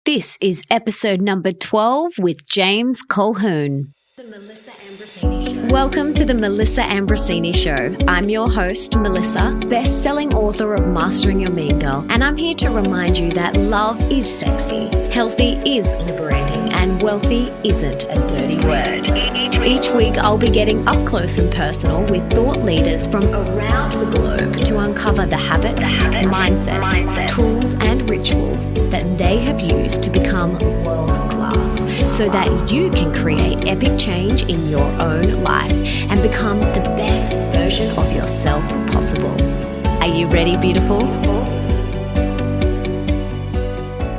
This is episode number 12 with James Colquhoun. Welcome to the Melissa Ambrosini Show. I'm your host, Melissa, best-selling author of Mastering Your Mean Girl, and I'm here to remind you that love is sexy, healthy is liberating, and wealthy isn't a dirty word. Each week, I'll be getting up close and personal with thought leaders from around the globe to uncover the habits, mindsets, tools, and rituals that they have used to become world-class so that you can create epic change in your own life and become the best version of yourself possible. Are you ready, beautiful?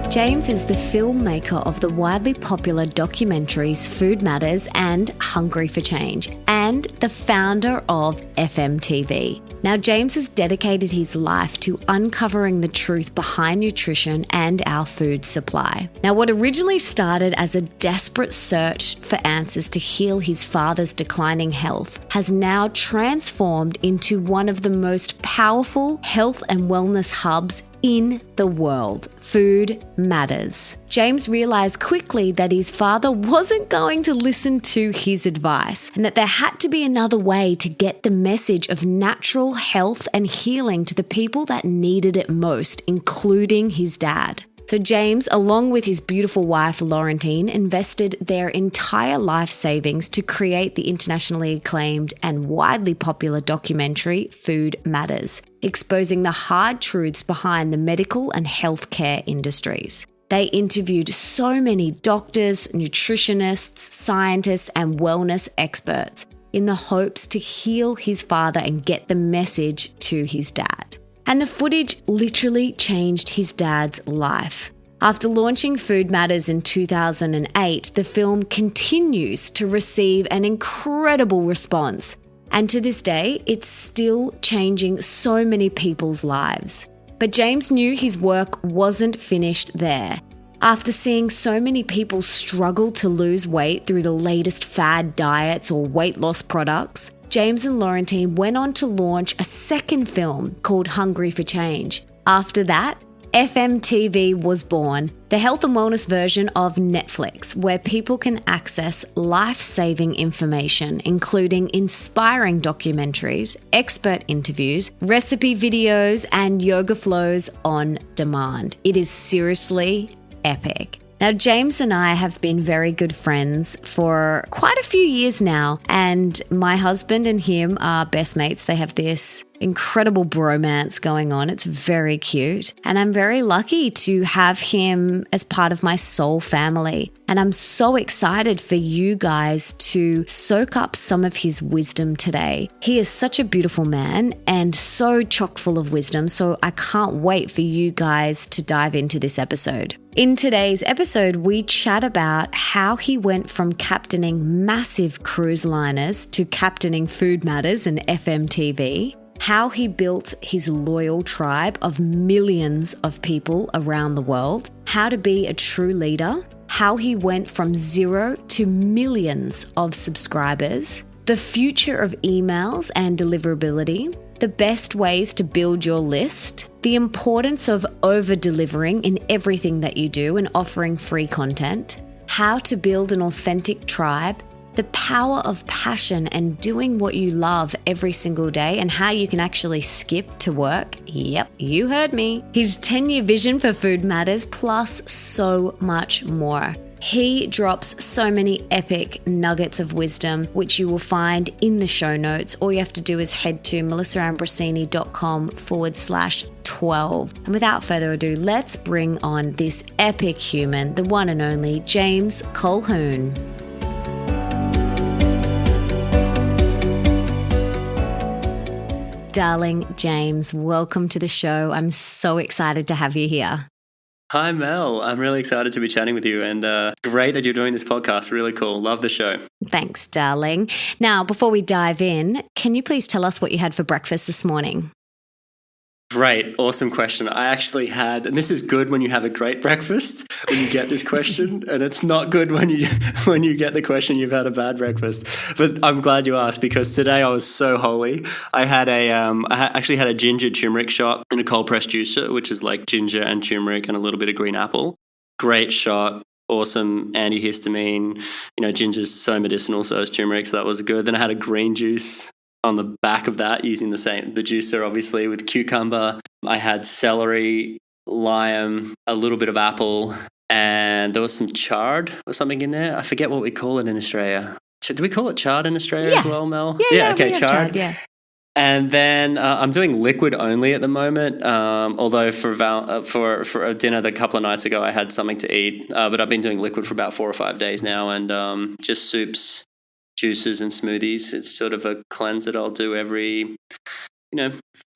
James is the filmmaker of the widely popular documentaries Food Matters and Hungry for Change, and the founder of FMTV. Now, James has dedicated his life to uncovering the truth behind nutrition and our food supply. Now, what originally started as a desperate search for answers to heal his father's declining health has now transformed into one of the most powerful health and wellness hubs in the world. Food Matters. James realized quickly that his father wasn't going to listen to his advice and that there had to be another way to get the message of natural health and healing to the people that needed it most, including his dad. So James, along with his beautiful wife, Laurentine, invested their entire life savings to create the internationally acclaimed and widely popular documentary Food Matters, exposing the hard truths behind the medical and healthcare industries. They interviewed so many doctors, nutritionists, scientists, and wellness experts in the hopes to heal his father and get the message to his dad. And the footage literally changed his dad's life. After launching Food Matters in 2008, the film continues to receive an incredible response. And to this day, it's still changing so many people's lives. But James knew his work wasn't finished there. After seeing so many people struggle to lose weight through the latest fad diets or weight loss products, James and Laurentine went on to launch a second film called Hungry for Change. After that, FMTV was born, the health and wellness version of Netflix, where people can access life-saving information, including inspiring documentaries, expert interviews, recipe videos, and yoga flows on demand. It is seriously epic. Now, James and I have been very good friends for quite a few years now, and my husband and him are best mates. They have this incredible bromance going on. It's very cute, and I'm very lucky to have him as part of my soul family. And I'm so excited for you guys to soak up some of his wisdom today. He is such a beautiful man and so chock full of wisdom, so I can't wait for you guys to dive into this episode. In today's episode, we chat about how he went from captaining massive cruise liners to captaining Food Matters and FMTV, how he built his loyal tribe of millions of people around the world, how to be a true leader, how he went from 0 to millions of subscribers, the future of emails and deliverability, the best ways to build your list, the importance of over-delivering in everything that you do and offering free content, how to build an authentic tribe, the power of passion and doing what you love every single day, and how you can actually skip to work. Yep, you heard me. His 10-year vision for Food Matters, plus so much more. He drops so many epic nuggets of wisdom, which you will find in the show notes. All you have to do is head to melissaambrosini.com/12. And without further ado, let's bring on this epic human, the one and only James Colquhoun. Darling James, welcome to the show. I'm so excited to have you here. Hi, Mel. I'm really excited to be chatting with you, and great that you're doing this podcast. Really cool. Love the show. Thanks, darling. Now, before we dive in, can you please tell us what you had for breakfast this morning? Great. Awesome question. I actually had, and this is good when you have a great breakfast, when you get this question, and it's not good when you get the question you've had a bad breakfast. But I'm glad you asked, because today I was so holy. I actually had a ginger turmeric shot in a cold pressed juicer, which is like ginger and turmeric and a little bit of green apple. great shot, awesome antihistamine. Ginger's so medicinal, so is turmeric, so that was good. Then I had a green juice on the back of that using the juicer, obviously, with cucumber. I had celery, lime, a little bit of apple, and there was some chard or something in there. I forget what we call it in Australia. Do we call it chard in Australia as well, Mel? Yeah, okay, we have chard, yeah. And then I'm doing liquid only at the moment. Although for a dinner a couple of nights ago, I had something to eat. But I've been doing liquid for about 4 or 5 days now, and just soups, juices, and smoothies. It's sort of a cleanse that I'll do every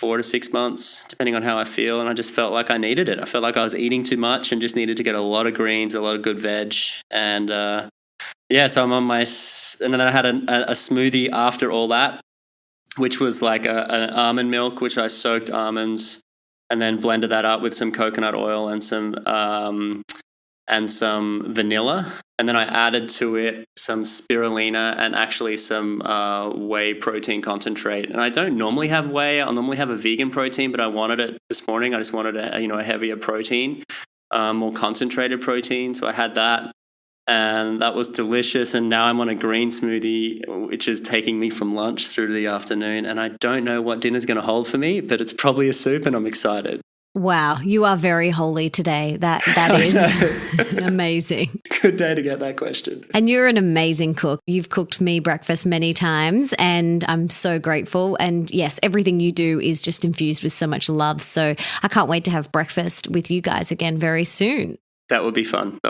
4 to 6 months, depending on how I feel. And I just felt like I needed it. I felt like I was eating too much and just needed to get a lot of greens, a lot of good veg, and so I'm on my. And then I had a smoothie after all that, which was like an almond milk, which I soaked almonds and then blended that up with some coconut oil and some vanilla. And then I added to it some spirulina and actually some whey protein concentrate. And I don't normally have whey. I'll normally have a vegan protein, but I wanted it this morning. I just wanted a heavier protein, more concentrated protein. So I had that. And that was delicious. And now I'm on a green smoothie, which is taking me from lunch through to the afternoon. And I don't know what dinner's going to hold for me, but it's probably a soup, and I'm excited. Wow, you are very holy today. That is amazing. Good day to get that question. And you're an amazing cook. You've cooked me breakfast many times, and I'm so grateful. And yes, everything you do is just infused with so much love. So I can't wait to have breakfast with you guys again very soon. That would be fun.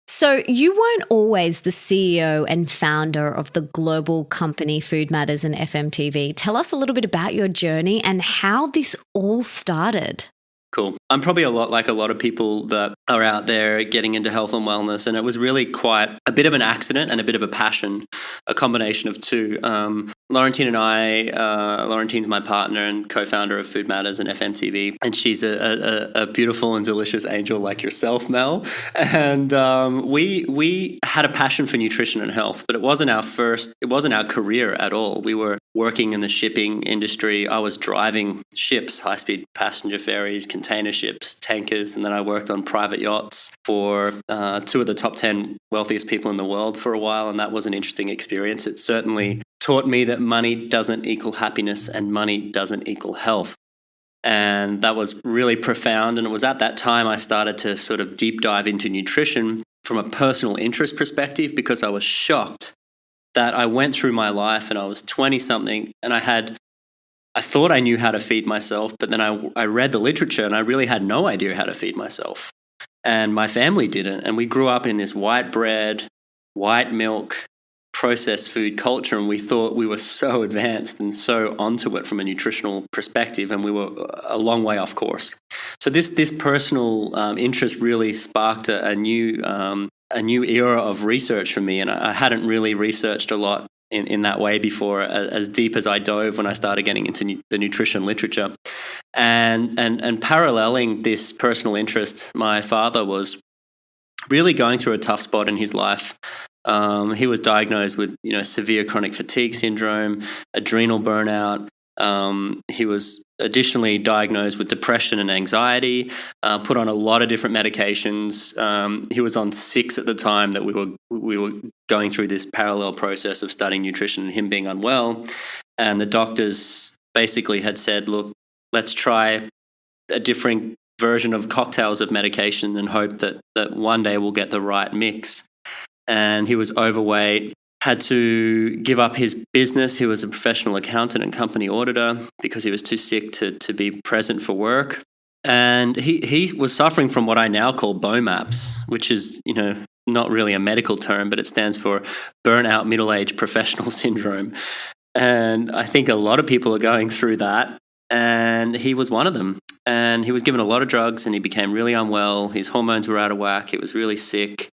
So you weren't always the CEO and founder of the global company Food Matters and FMTV. Tell us a little bit about your journey and how this all started. Cool. I'm probably a lot like a lot of people that are out there getting into health and wellness, and it was really quite a bit of an accident and a bit of a passion, a combination of two. Laurentine and I, Laurentine's my partner and co-founder of Food Matters and FMTV, and she's a beautiful and delicious angel like yourself, Mel. And we had a passion for nutrition and health, but it wasn't our career at all. We were working in the shipping industry. I was driving ships, high-speed passenger ferries, container ships, tankers, and then I worked on private yachts for 2 of the top 10 wealthiest people in the world for a while, and that was an interesting experience. It certainly taught me that money doesn't equal happiness and money doesn't equal health. And that was really profound. And it was at that time I started to sort of deep dive into nutrition from a personal interest perspective, because I was shocked that I went through my life and I was 20-something and I thought I knew how to feed myself, but then I read the literature and I really had no idea how to feed myself. And my family didn't. And we grew up in this white bread, white milk, processed food culture, and we thought we were so advanced and so onto it from a nutritional perspective, and we were a long way off course. So this personal interest really sparked a new era of research for me, and I hadn't really researched a lot in that way before, as deep as I dove when I started getting into the nutrition literature. And paralleling this personal interest, my father was really going through a tough spot in his life. He was diagnosed with severe chronic fatigue syndrome, adrenal burnout. He was additionally diagnosed with depression and anxiety, put on a lot of different medications. He was on 6 at the time that we were going through this parallel process of studying nutrition and him being unwell. And the doctors basically had said, look, let's try a different version of cocktails of medication and hope that one day we'll get the right mix. And he was overweight, had to give up his business. He was a professional accountant and company auditor because he was too sick to be present for work. And he was suffering from what I now call BOMAPs, which is, not really a medical term, but it stands for burnout middle-aged professional syndrome. And I think a lot of people are going through that. And he was one of them. And he was given a lot of drugs and he became really unwell. His hormones were out of whack. He was really sick.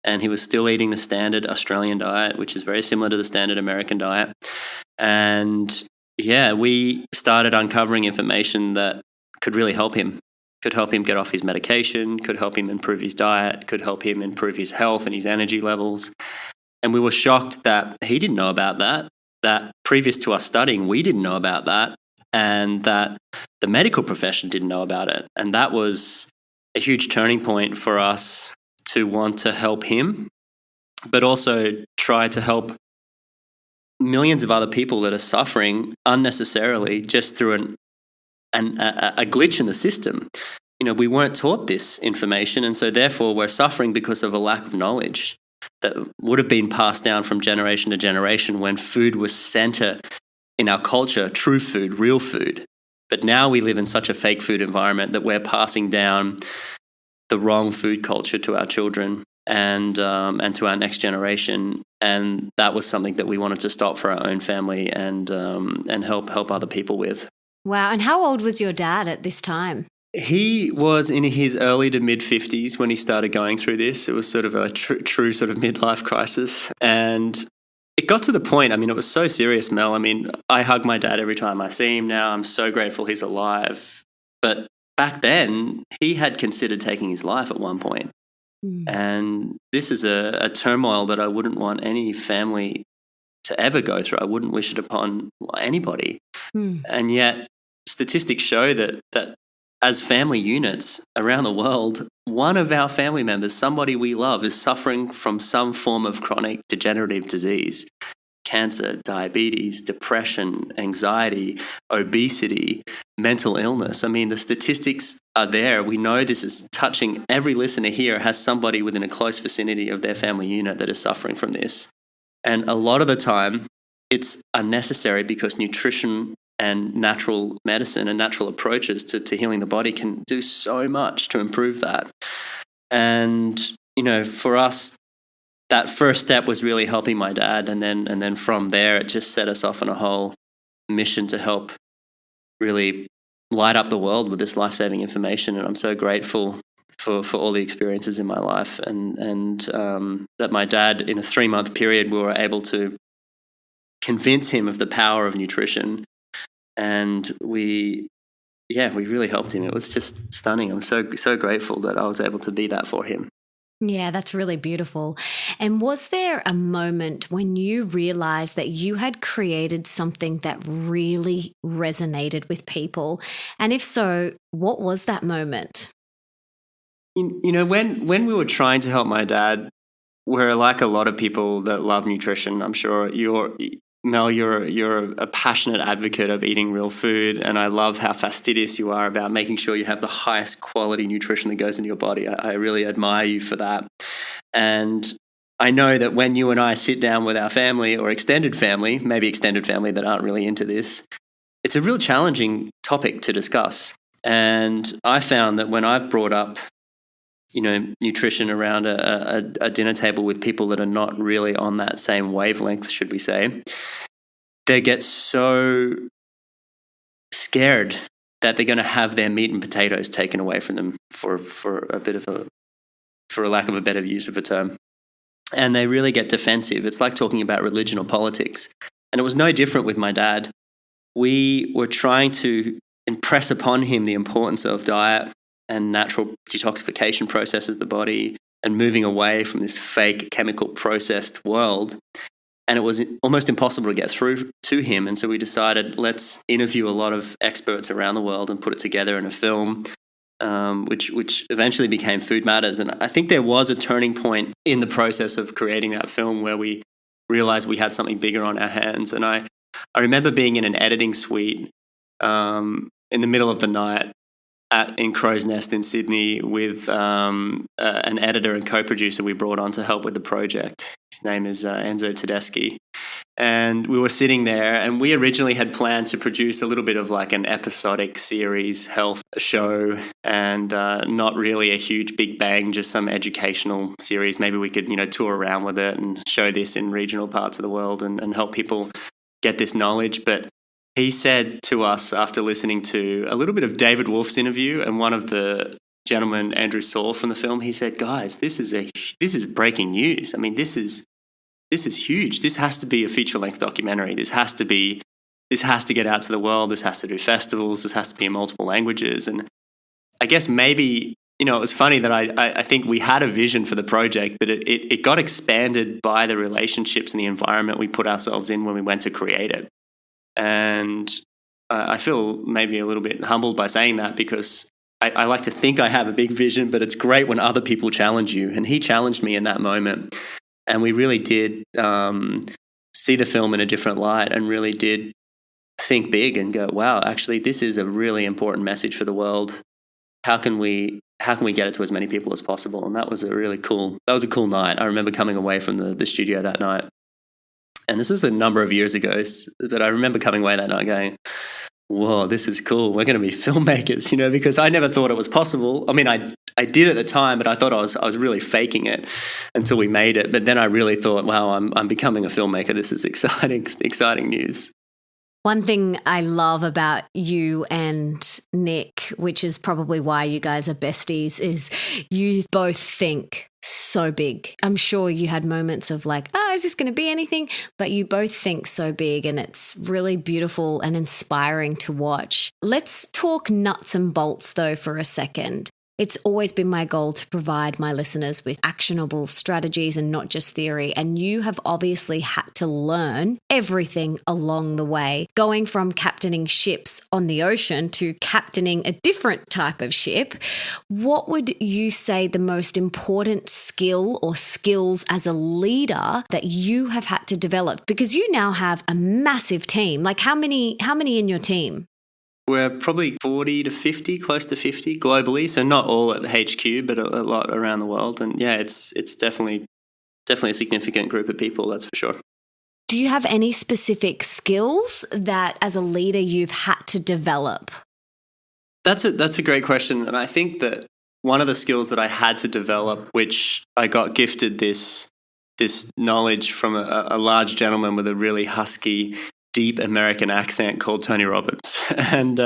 And he was still eating the standard Australian diet, which is very similar to the standard American diet. And we started uncovering information that could really help him. Could help him get off his medication, could help him improve his diet, could help him improve his health and his energy levels. And we were shocked that he didn't know about that previous to us studying, we didn't know about that, and that the medical profession didn't know about it. And that was a huge turning point for us to want to help him, but also try to help millions of other people that are suffering unnecessarily just through a glitch in the system. We weren't taught this information, and so therefore we're suffering because of a lack of knowledge that would have been passed down from generation to generation when food was center in our culture, true food, real food. But now we live in such a fake food environment that we're passing down the wrong food culture to our children and to our next generation. And that was something that we wanted to stop for our own family and help other people with. Wow. And how old was your dad at this time? He was in his early to mid-50s when he started going through this. It was sort of a true sort of midlife crisis. And it got to the point, it was so serious, Mel. I hug my dad every time I see him now. I'm so grateful he's alive. But back then, he had considered taking his life at one point. And this is a turmoil that I wouldn't want any family to ever go through. I wouldn't wish it upon anybody. And yet, statistics show that as family units around the world, one of our family members, somebody we love, is suffering from some form of chronic degenerative disease. Cancer, diabetes, depression, anxiety, obesity, mental illness. The statistics are there. We know this is touching every listener here has somebody within a close vicinity of their family unit that is suffering from this. And a lot of the time, it's unnecessary because nutrition and natural medicine and natural approaches to healing the body can do so much to improve that. And, for us, that first step was really helping my dad. And then from there, it just set us off on a whole mission to help really light up the world with this life-saving information. And I'm so grateful for all the experiences in my life and that my dad, in a 3-month period, we were able to convince him of the power of nutrition. And we really helped him. It was just stunning. I'm so grateful that I was able to be that for him. Yeah, that's really beautiful. And was there a moment when you realized that you had created something that really resonated with people? And if so, what was that moment? When we were trying to help my dad, we're like a lot of people that love nutrition. I'm sure Mel, you're a passionate advocate of eating real food, and I love how fastidious you are about making sure you have the highest quality nutrition that goes into your body. I really admire you for that. And I know that when you and I sit down with our family or extended family, maybe extended family that aren't really into this, it's a real challenging topic to discuss. And I found that when I've brought up nutrition around a dinner table with people that are not really on that same wavelength, should we say, they get so scared that they're going to have their meat and potatoes taken away from them for a lack of a better use of a term. And they really get defensive. It's like talking about religion or politics. And it was no different with my dad. We were trying to impress upon him the importance of diet and natural detoxification processes of the body and moving away from this fake chemical processed world. And it was almost impossible to get through to him. And so we decided, let's interview a lot of experts around the world and put it together in a film, which eventually became Food Matters. And I think there was a turning point in the process of creating that film where we realized we had something bigger on our hands. And I remember being in an editing suite in the middle of the night in Crow's Nest in Sydney with an editor and co-producer we brought on to help with the project. His name is Enzo Tedeschi. And we were sitting there, and we originally had planned to produce a little bit of like an episodic series health show and not really a huge big bang, just some educational series. Maybe we could, tour around with it and show this in regional parts of the world and help people get this knowledge. But he said to us after listening to a little bit of David Wolf's interview and one of the gentlemen, Andrew Saul from the film, he said, "Guys, this is breaking news. This is huge. This has to be a feature-length documentary. This has to get out to the world. This has to do festivals. This has to be in multiple languages." And I guess maybe, it was funny that I think we had a vision for the project, but it got expanded by the relationships and the environment we put ourselves in when we went to create it. And I feel maybe a little bit humbled by saying that because I like to think I have a big vision, but it's great when other people challenge you. And he challenged me in that moment. And we really did see the film in a different light and really did think big and go, wow, actually, this is a really important message for the world. How can we get it to as many people as possible? And that was a cool night. I remember coming away from the studio that night. And this was a number of years ago, but I remember coming away that night going, whoa, this is cool. We're going to be filmmakers, because I never thought it was possible. I mean, I did at the time, but I thought I was really faking it until we made it. But then I really thought, wow, I'm becoming a filmmaker. This is exciting news. One thing I love about you and Nick, which is probably why you guys are besties, is you both think so big. I'm sure you had moments of like, is this going to be anything? But you both think so big, and it's really beautiful and inspiring to watch. Let's talk nuts and bolts though for a second. It's always been my goal to provide my listeners with actionable strategies and not just theory. And you have obviously had to learn everything along the way, going from captaining ships on the ocean to captaining a different type of ship. What would you say the most important skill or skills as a leader that you have had to develop? Because you now have a massive team. Like how many in your team? We're probably 40 to 50, close to 50 globally. So not all at HQ, but a lot around the world. And yeah, it's definitely a significant group of people, that's for sure. Do you have any specific skills that as a leader you've had to develop? That's a great question. And I think that one of the skills that I had to develop, which I got gifted this knowledge from a large gentleman with a really husky, deep American accent called Tony Robbins. And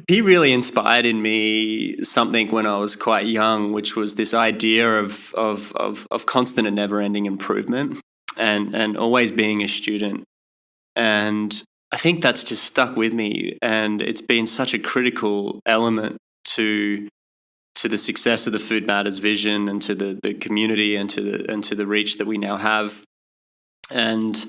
he really inspired in me something when I was quite young, which was this idea of constant and never-ending improvement and always being a student. And I think that's just stuck with me, and it's been such a critical element to the success of the Food Matters vision and to the community and to the reach that we now have. And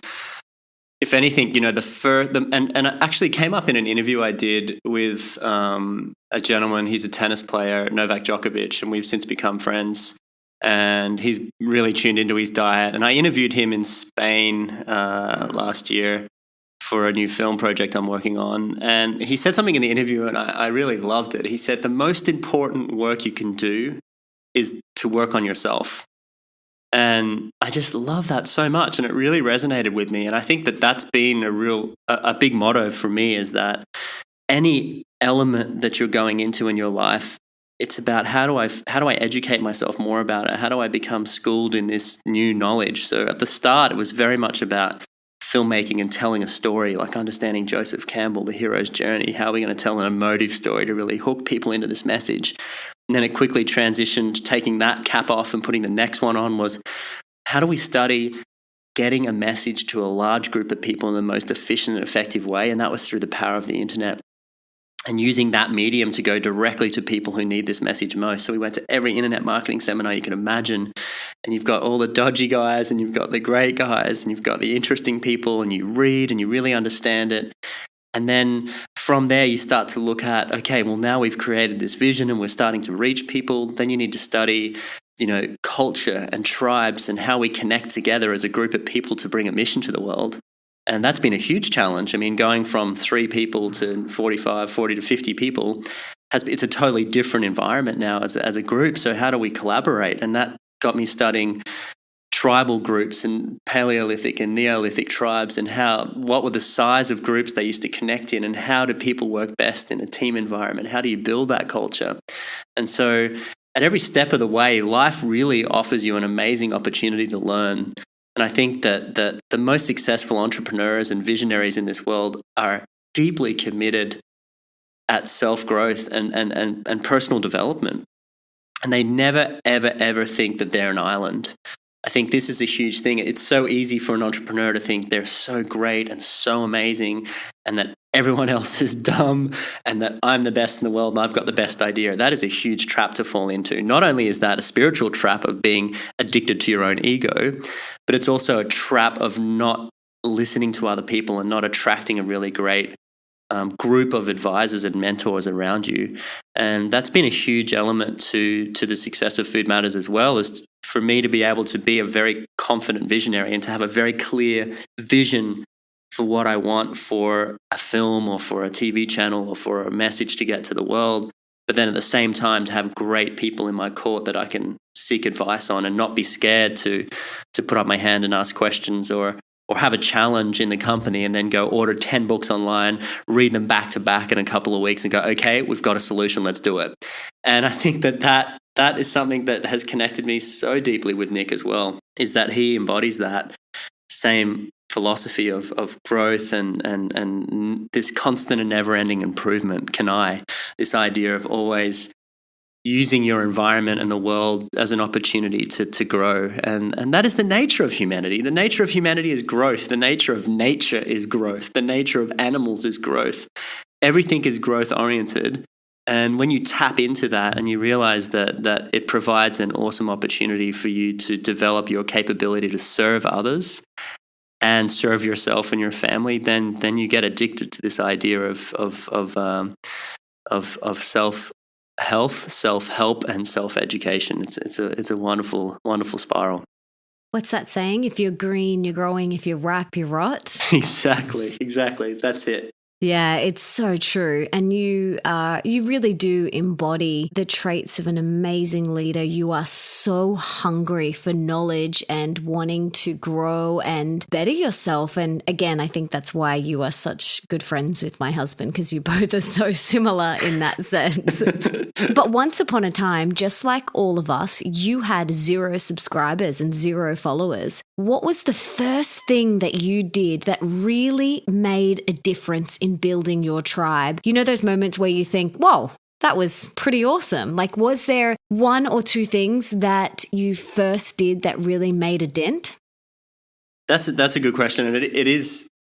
if anything, and it actually came up in an interview I did with a gentleman. He's a tennis player, Novak Djokovic, and we've since become friends. And he's really tuned into his diet. And I interviewed him in Spain last year for a new film project I'm working on. And he said something in the interview, and I really loved it. He said, the most important work you can do is to work on yourself. And I just love that so much, and it really resonated with me. And I think that that's been a big motto for me, is that any element that you're going into in your life, it's about how do I educate myself more about it? How do I become schooled in this new knowledge? So at the start, it was very much about filmmaking and telling a story, like understanding Joseph Campbell, the hero's journey. How are we going to tell an emotive story to really hook people into this message? And then it quickly transitioned, taking that cap off and putting the next one on, was how do we study getting a message to a large group of people in the most efficient and effective way? And that was through the power of the internet and using that medium to go directly to people who need this message most. So we went to every internet marketing seminar you can imagine, and you've got all the dodgy guys and you've got the great guys and you've got the interesting people, and you read and you really understand it. And then from there, you start to look at, okay, well, now we've created this vision and we're starting to reach people. Then you need to study, culture and tribes and how we connect together as a group of people to bring a mission to the world. And that's been a huge challenge. I mean, going from 3 people to 45, 40 to 50 people, it's a totally different environment now as a group. So how do we collaborate? And that got me studying tribal groups and Paleolithic and Neolithic tribes, and what were the size of groups they used to connect in, and how do people work best in a team environment? How do you build that culture? And so at every step of the way, life really offers you an amazing opportunity to learn. And I think that the most successful entrepreneurs and visionaries in this world are deeply committed at self-growth and personal development. And they never, ever, ever think that they're an island. I think this is a huge thing. It's so easy for an entrepreneur to think they're so great and so amazing, and that everyone else is dumb, and that I'm the best in the world and I've got the best idea. That is a huge trap to fall into. Not only is that a spiritual trap of being addicted to your own ego, but it's also a trap of not listening to other people and not attracting a really great group of advisors and mentors around you. And that's been a huge element to the success of Food Matters as well, is for me to be able to be a very confident visionary and to have a very clear vision for what I want for a film or for a TV channel or for a message to get to the world. But then at the same time, to have great people in my court that I can seek advice on and not be scared to put up my hand and ask questions, or have a challenge in the company and then go order 10 books online, read them back to back in a couple of weeks and go, okay, we've got a solution, let's do it. And I think that is something that has connected me so deeply with Nick as well, is that he embodies that same philosophy of growth and this constant and never-ending improvement. This idea of always using your environment and the world as an opportunity to grow. And that is the nature of humanity. The nature of humanity is growth. The nature of nature is growth. The nature of animals is growth. Everything is growth-oriented. And when you tap into that and you realize that it provides an awesome opportunity for you to develop your capability to serve others and serve yourself and your family, then you get addicted to this idea of self-health, self-help, and self-education. It's a wonderful, wonderful spiral. What's that saying? If you're green, you're growing. If you're ripe, you rot. Exactly. That's it. Yeah, it's so true. And you really do embody the traits of an amazing leader. You are so hungry for knowledge and wanting to grow and better yourself. And again, I think that's why you are such good friends with my husband, because you both are so similar in that sense. But once upon a time, just like all of us, you had 0 subscribers and 0 followers. What was the first thing that you did that really made a difference in building your tribe? You know those moments where you think, whoa, that was pretty awesome. Like, was there 1 or 2 things that you first did that really made a dent? That's a good question. And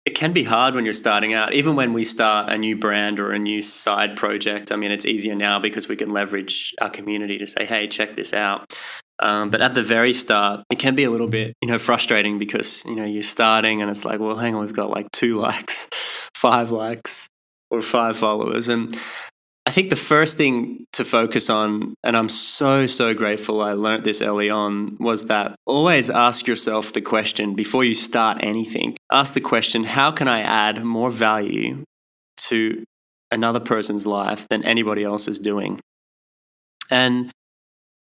it can be hard when you're starting out. Even when we start a new brand or a new side project, I mean, it's easier now because we can leverage our community to say, hey, check this out. But at the very start, it can be a little bit, frustrating because, you're starting and it's like, well, hang on, we've got like 2 likes, 5 likes, or 5 followers. And I think the first thing to focus on, and I'm so, so grateful I learned this early on, was that always ask yourself the question before you start anything. Ask the question, how can I add more value to another person's life than anybody else is doing? And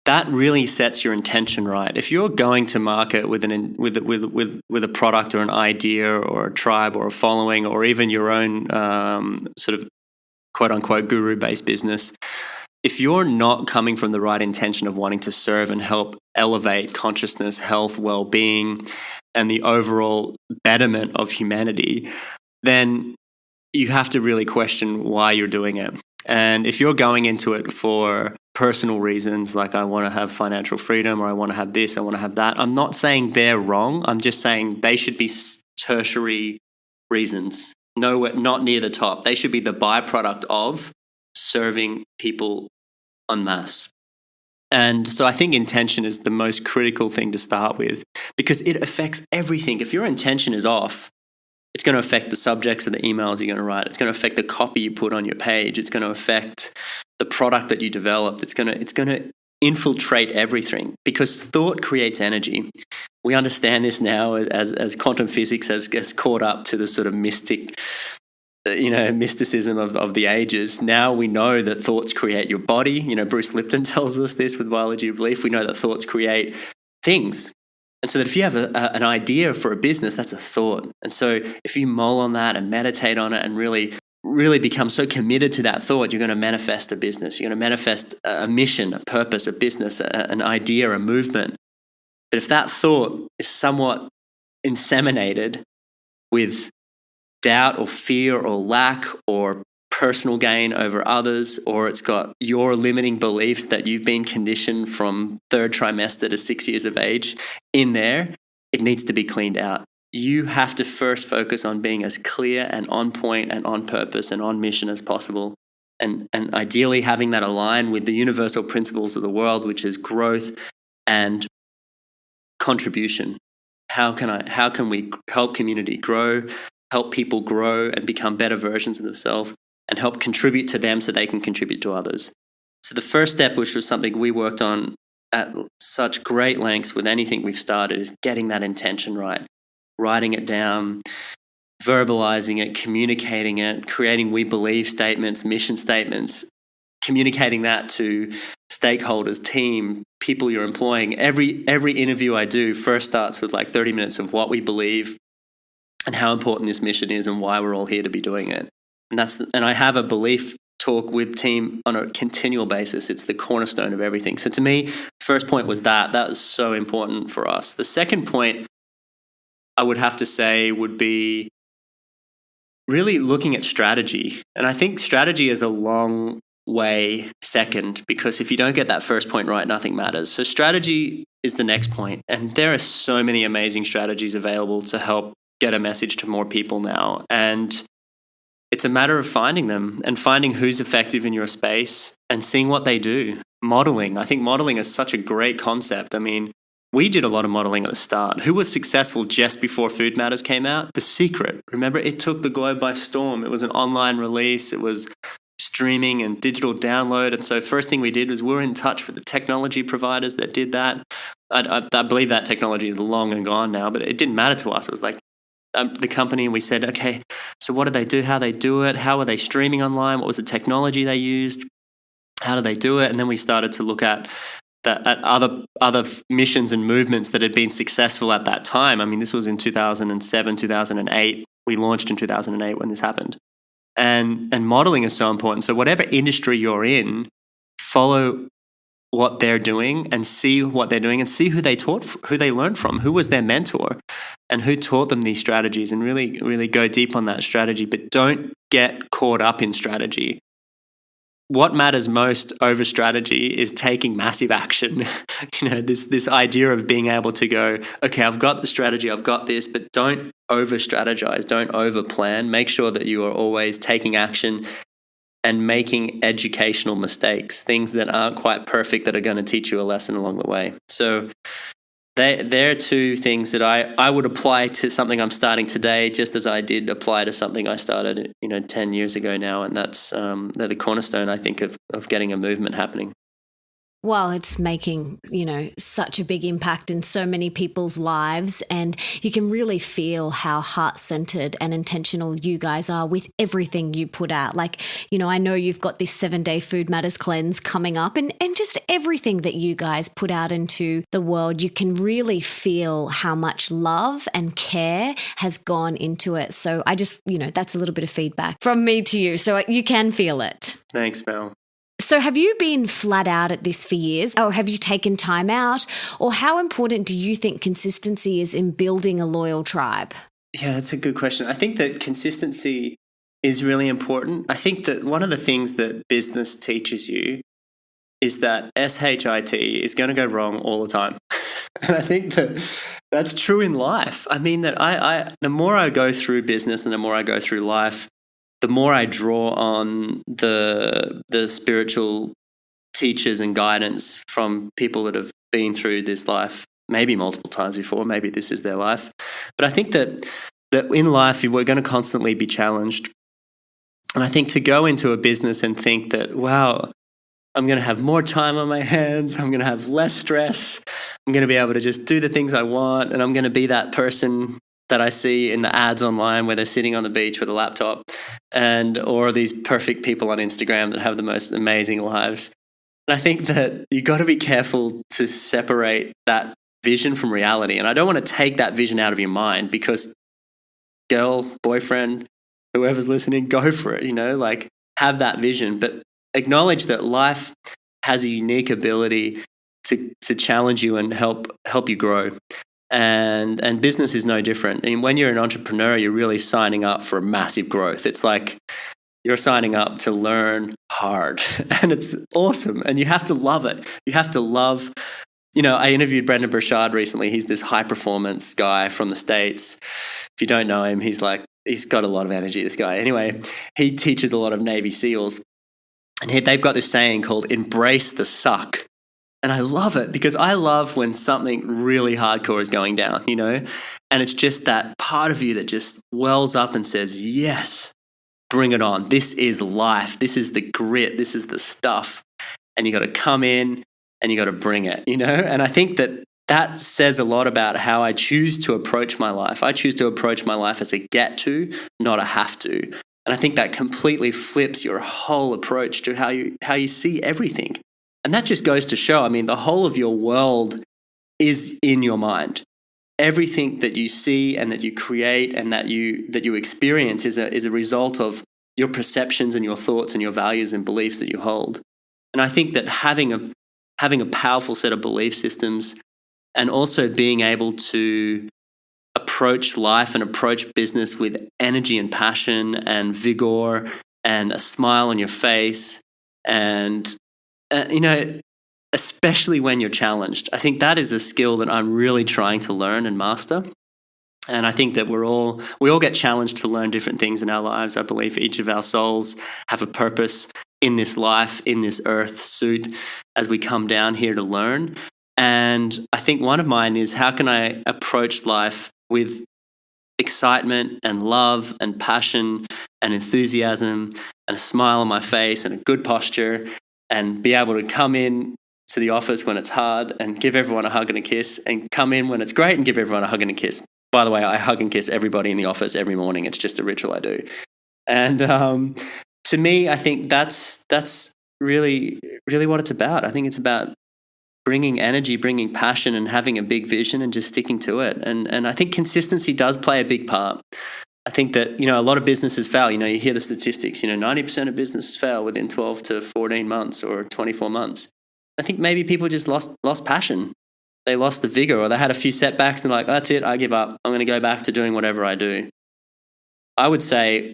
that really sets your intention right. If you're going to market with a product or an idea or a tribe or a following or even your own sort of quote unquote guru-based business, if you're not coming from the right intention of wanting to serve and help elevate consciousness, health, well-being, and the overall betterment of humanity, then you have to really question why you're doing it. And if you're going into it for personal reasons, like I want to have financial freedom or I want to have this, I want to have that, I'm not saying they're wrong. I'm just saying they should be tertiary reasons. No, not near the top. They should be the byproduct of serving people en masse. And so I think intention is the most critical thing to start with because it affects everything. If your intention is off, it's going to affect the subjects of the emails you're going to write. It's going to affect the copy you put on your page. It's going to affect the product that you developed. It's going to infiltrate everything because thought creates energy. We understand this now as quantum physics has caught up to the sort of mysticism of the ages. Now we know that thoughts create your body. Bruce Lipton tells us this with biology of belief. We know that thoughts create things. And so that if you have an idea for a business, that's a thought. And so if you mull on that and meditate on it and really, really become so committed to that thought, you're going to manifest a business. You're going to manifest a mission, a purpose, a business, an idea, a movement. But if that thought is somewhat inseminated with doubt or fear or lack or personal gain over others, or it's got your limiting beliefs that you've been conditioned from 3rd trimester to 6 years of age in there, it needs to be cleaned out. You have to first focus on being as clear and on point and on purpose and on mission as possible. And ideally having that align with the universal principles of the world, which is growth and contribution. How can we help community grow? help people grow and become better versions of themselves and help contribute to them so they can contribute to others. So the first step, which was something we worked on at such great lengths with anything we've started, is getting that intention right, writing it down, verbalizing it, communicating it, creating we believe statements, mission statements, communicating that to stakeholders, team, people you're employing. Every interview I do first starts with like 30 minutes of what we believe and how important this mission is and why we're all here to be doing it. And I have a belief talk with team on a continual basis. It's the cornerstone of everything. So to me, first point was that was so important for us. The second point I would have to say would be really looking at strategy. And I think strategy is a long way second, because if you don't get that first point right, nothing matters. So strategy is the next point. And there are so many amazing strategies available to help get a message to more people now. And it's a matter of finding them and finding who's effective in your space and seeing what they do. Modeling. I think modeling is such a great concept. I mean, we did a lot of modeling at the start. Who was successful just before Food Matters came out? The Secret. Remember, it took the globe by storm. It was an online release. It was streaming and digital download. And so first thing we did was we were in touch with the technology providers that did that. I believe that technology is long and gone now, but it didn't matter to us. It was like the company, and we said, okay, so what do they do? How they do it? How are they streaming online? What was the technology they used? How do they do it? And then we started to look at other missions and movements that had been successful at that time. I mean, this was in 2007, 2008. We launched in 2008 when this happened. And modeling is so important. So whatever industry you're in, follow what they're doing and see what they're doing and see who they learned from, who was their mentor and who taught them these strategies, and really, really go deep on that strategy. But don't get caught up in strategy. What matters most over strategy is taking massive action. This idea of being able to go, okay, I've got the strategy, I've got this, but don't over strategize, don't over plan. Make sure that you are always taking action and making educational mistakes, things that aren't quite perfect that are going to teach you a lesson along the way. So they're two things that I would apply to something I'm starting today, just as I did apply to something I started 10 years ago now. And that's they're the cornerstone, I think, of getting a movement happening. Well, it's making, such a big impact in so many people's lives, and you can really feel how heart-centered and intentional you guys are with everything you put out. Like, I know you've got this 7-day Food Matters cleanse coming up, and just everything that you guys put out into the world, you can really feel how much love and care has gone into it. So I just, that's a little bit of feedback from me to you. So you can feel it. Thanks, Mel. So have you been flat out at this for years, or have you taken time out? Or how important do you think consistency is in building a loyal tribe? Yeah, that's a good question. I think that consistency is really important. I think that one of the things that business teaches you is that SHIT is going to go wrong all the time. And I think that that's true in life. I mean, that I the more I go through business and the more I go through life, the more I draw on the spiritual teachers and guidance from people that have been through this life, maybe multiple times before, maybe this is their life. But I think that in life, we're going to constantly be challenged. And I think to go into a business and think that, wow, I'm going to have more time on my hands, I'm going to have less stress, I'm going to be able to just do the things I want, and I'm going to be that person that I see in the ads online where they're sitting on the beach with a laptop, or these perfect people on Instagram that have the most amazing lives. And I think that you got to be careful to separate that vision from reality. And I don't want to take that vision out of your mind, because girl, boyfriend, whoever's listening, go for it, have that vision, but acknowledge that life has a unique ability to challenge you and help you grow. And business is no different. I mean, when you're an entrepreneur, you're really signing up for massive growth. It's like you're signing up to learn hard, and it's awesome. And you have to love it. You have to love, I interviewed Brendan Burchard recently. He's this high performance guy from the States. If you don't know him, he's got a lot of energy, this guy. Anyway, he teaches a lot of Navy SEALs, and they've got this saying called embrace the suck. And I love it because I love when something really hardcore is going down, you know, and it's just that part of you that just wells up and says, yes, bring it on. This is life. This is the grit. This is the stuff. And you got to come in and you got to bring it, you know? And I think that says a lot about how I choose to approach my life. I choose to approach my life as a get to, not a have to. And I think that completely flips your whole approach to how you see everything. And that just goes to show, I mean, the whole of your world is in your mind. Everything that you see and that you create and that you experience is a result of your perceptions and your thoughts and your values and beliefs that you hold. And I think that having a powerful set of belief systems and also being able to approach life and approach business with energy and passion and vigor and a smile on your face and you know, especially when you're challenged. I think that is a skill that I'm really trying to learn and master. And I think that we all get challenged to learn different things in our lives. I believe each of our souls have a purpose in this life, in this earth suit, as we come down here to learn. And I think one of mine is, how can I approach life with excitement and love and passion and enthusiasm and a smile on my face and a good posture, and be able to come in to the office when it's hard and give everyone a hug and a kiss, and come in when it's great and give everyone a hug and a kiss. By the way, I hug and kiss everybody in the office every morning. It's just a ritual I do. And to me, I think that's really, really what it's about. I think it's about bringing energy, bringing passion, and having a big vision and just sticking to it. And I think consistency does play a big part. I think that, you know, a lot of businesses fail. You know, you hear the statistics, you know, 90% of businesses fail within 12 to 14 months or 24 months. I think maybe people just lost passion. They lost the vigor, or they had a few setbacks and like, that's it, I give up. I'm going to go back to doing whatever I do. I would say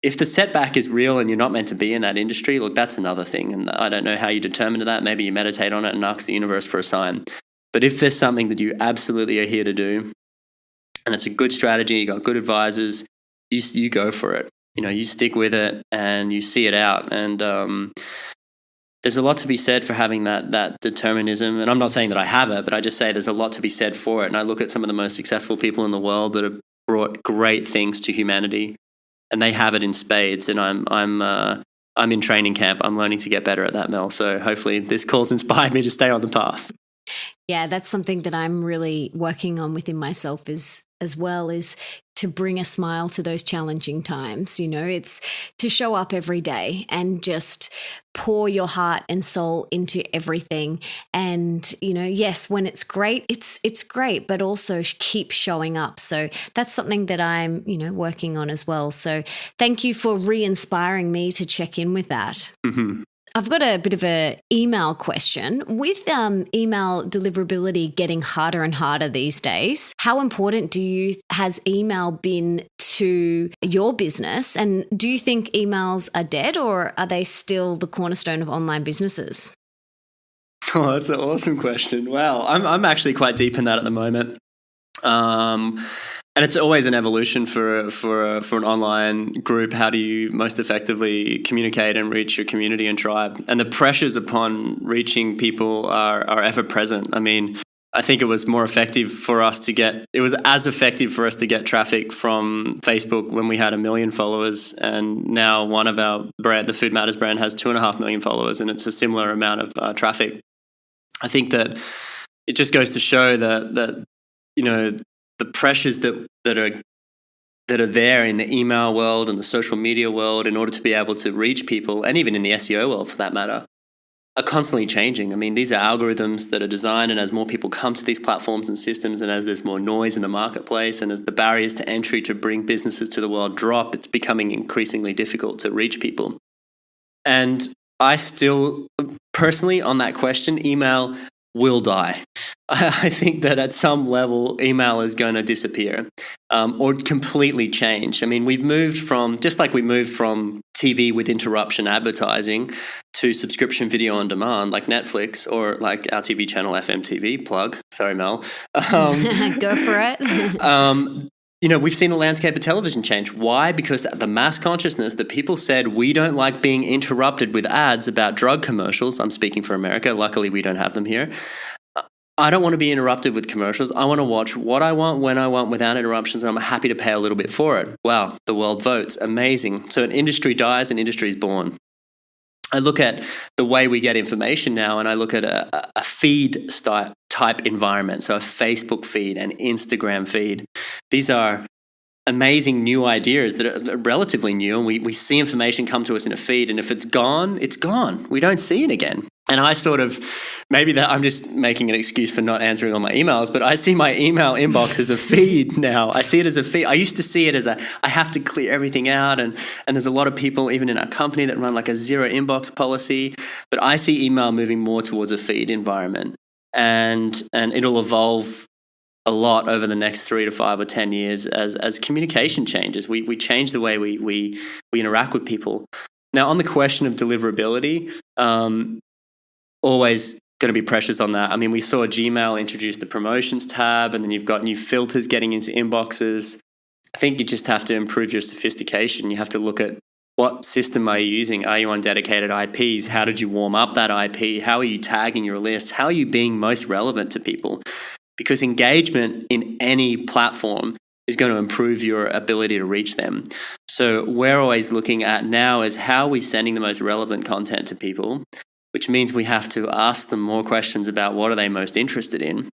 if the setback is real and you're not meant to be in that industry, look, that's another thing. And I don't know how you determine that. Maybe you meditate on it and ask the universe for a sign. But if there's something that you absolutely are here to do, and it's a good strategy, you got good advisors, you go for it. You know, you stick with it and you see it out. And there's a lot to be said for having that determinism. And I'm not saying that I have it, but I just say there's a lot to be said for it. And I look at some of the most successful people in the world that have brought great things to humanity, and they have it in spades. And I'm in training camp. I'm learning to get better at that, Mel. So hopefully this call's inspired me to stay on the path. Yeah, that's something that I'm really working on within myself as well, is to bring a smile to those challenging times. You know, it's to show up every day and just pour your heart and soul into everything. And, you know, yes, when it's great, it's great, but also keep showing up. So that's something that I'm, you know, working on as well. So thank you for re-inspiring me to check in with that. Mm-hmm. I've got a bit of an email question. With email deliverability getting harder and harder these days, how important has email been to your business? And do you think emails are dead, or are they still the cornerstone of online businesses? Oh, that's an awesome question. Wow, I'm actually quite deep in that at the moment. And it's always an evolution for an online group. How do you most effectively communicate and reach your community and tribe? And the pressures upon reaching people are ever present. I mean, I think it was more effective for us to get, it was as effective for us to get traffic from Facebook when we had 1 million followers. And now one of our brand, the Food Matters brand, has 2.5 million followers, and it's a similar amount of traffic. I think that it just goes to show that you know, the pressures that are there in the email world and the social media world in order to be able to reach people, and even in the SEO world for that matter, are constantly changing. I mean, these are algorithms that are designed, and as more people come to these platforms and systems, and as there's more noise in the marketplace, and as the barriers to entry to bring businesses to the world drop, it's becoming increasingly difficult to reach people. And I still, personally, on that question, email will die. I think that at some level, email is going to disappear or completely change. I mean, we've moved from, just like we moved from TV with interruption advertising to subscription video on demand like Netflix, or like our TV channel FMTV, plug. Sorry, Mel. Go for it. we've seen the landscape of television change. Why? Because the mass consciousness that people said, we don't like being interrupted with ads about drug commercials. I'm speaking for America. Luckily, we don't have them here. I don't want to be interrupted with commercials. I want to watch what I want, when I want, without interruptions, and I'm happy to pay a little bit for it. Wow, the world votes. Amazing. So an industry dies, an industry is born. I look at the way we get information now, and I look at a feed type environment. So a Facebook feed, an Instagram feed. These are amazing new ideas that are relatively new, and we see information come to us in a feed, and if it's gone, it's gone. We don't see it again. And I maybe that I'm just making an excuse for not answering all my emails, but I see my email inbox as a feed now. I see it as a feed. I used to see it as I have to clear everything out, and there's a lot of people even in our company that run like a zero inbox policy, but I see email moving more towards a feed environment, and it'll evolve a lot over the next 3 to 5 or 10 years as communication changes. We change the way we interact with people. Now, on the question of deliverability, always going to be pressures on that. I mean, we saw Gmail introduce the promotions tab, and then you've got new filters getting into inboxes. I think you just have to improve your sophistication. You have to look at what system are you using? Are you on dedicated IPs? How did you warm up that IP? How are you tagging your list? How are you being most relevant to people? Because engagement in any platform is going to improve your ability to reach them. So we're always looking at now is how are we sending the most relevant content to people, which means we have to ask them more questions about what are they most interested in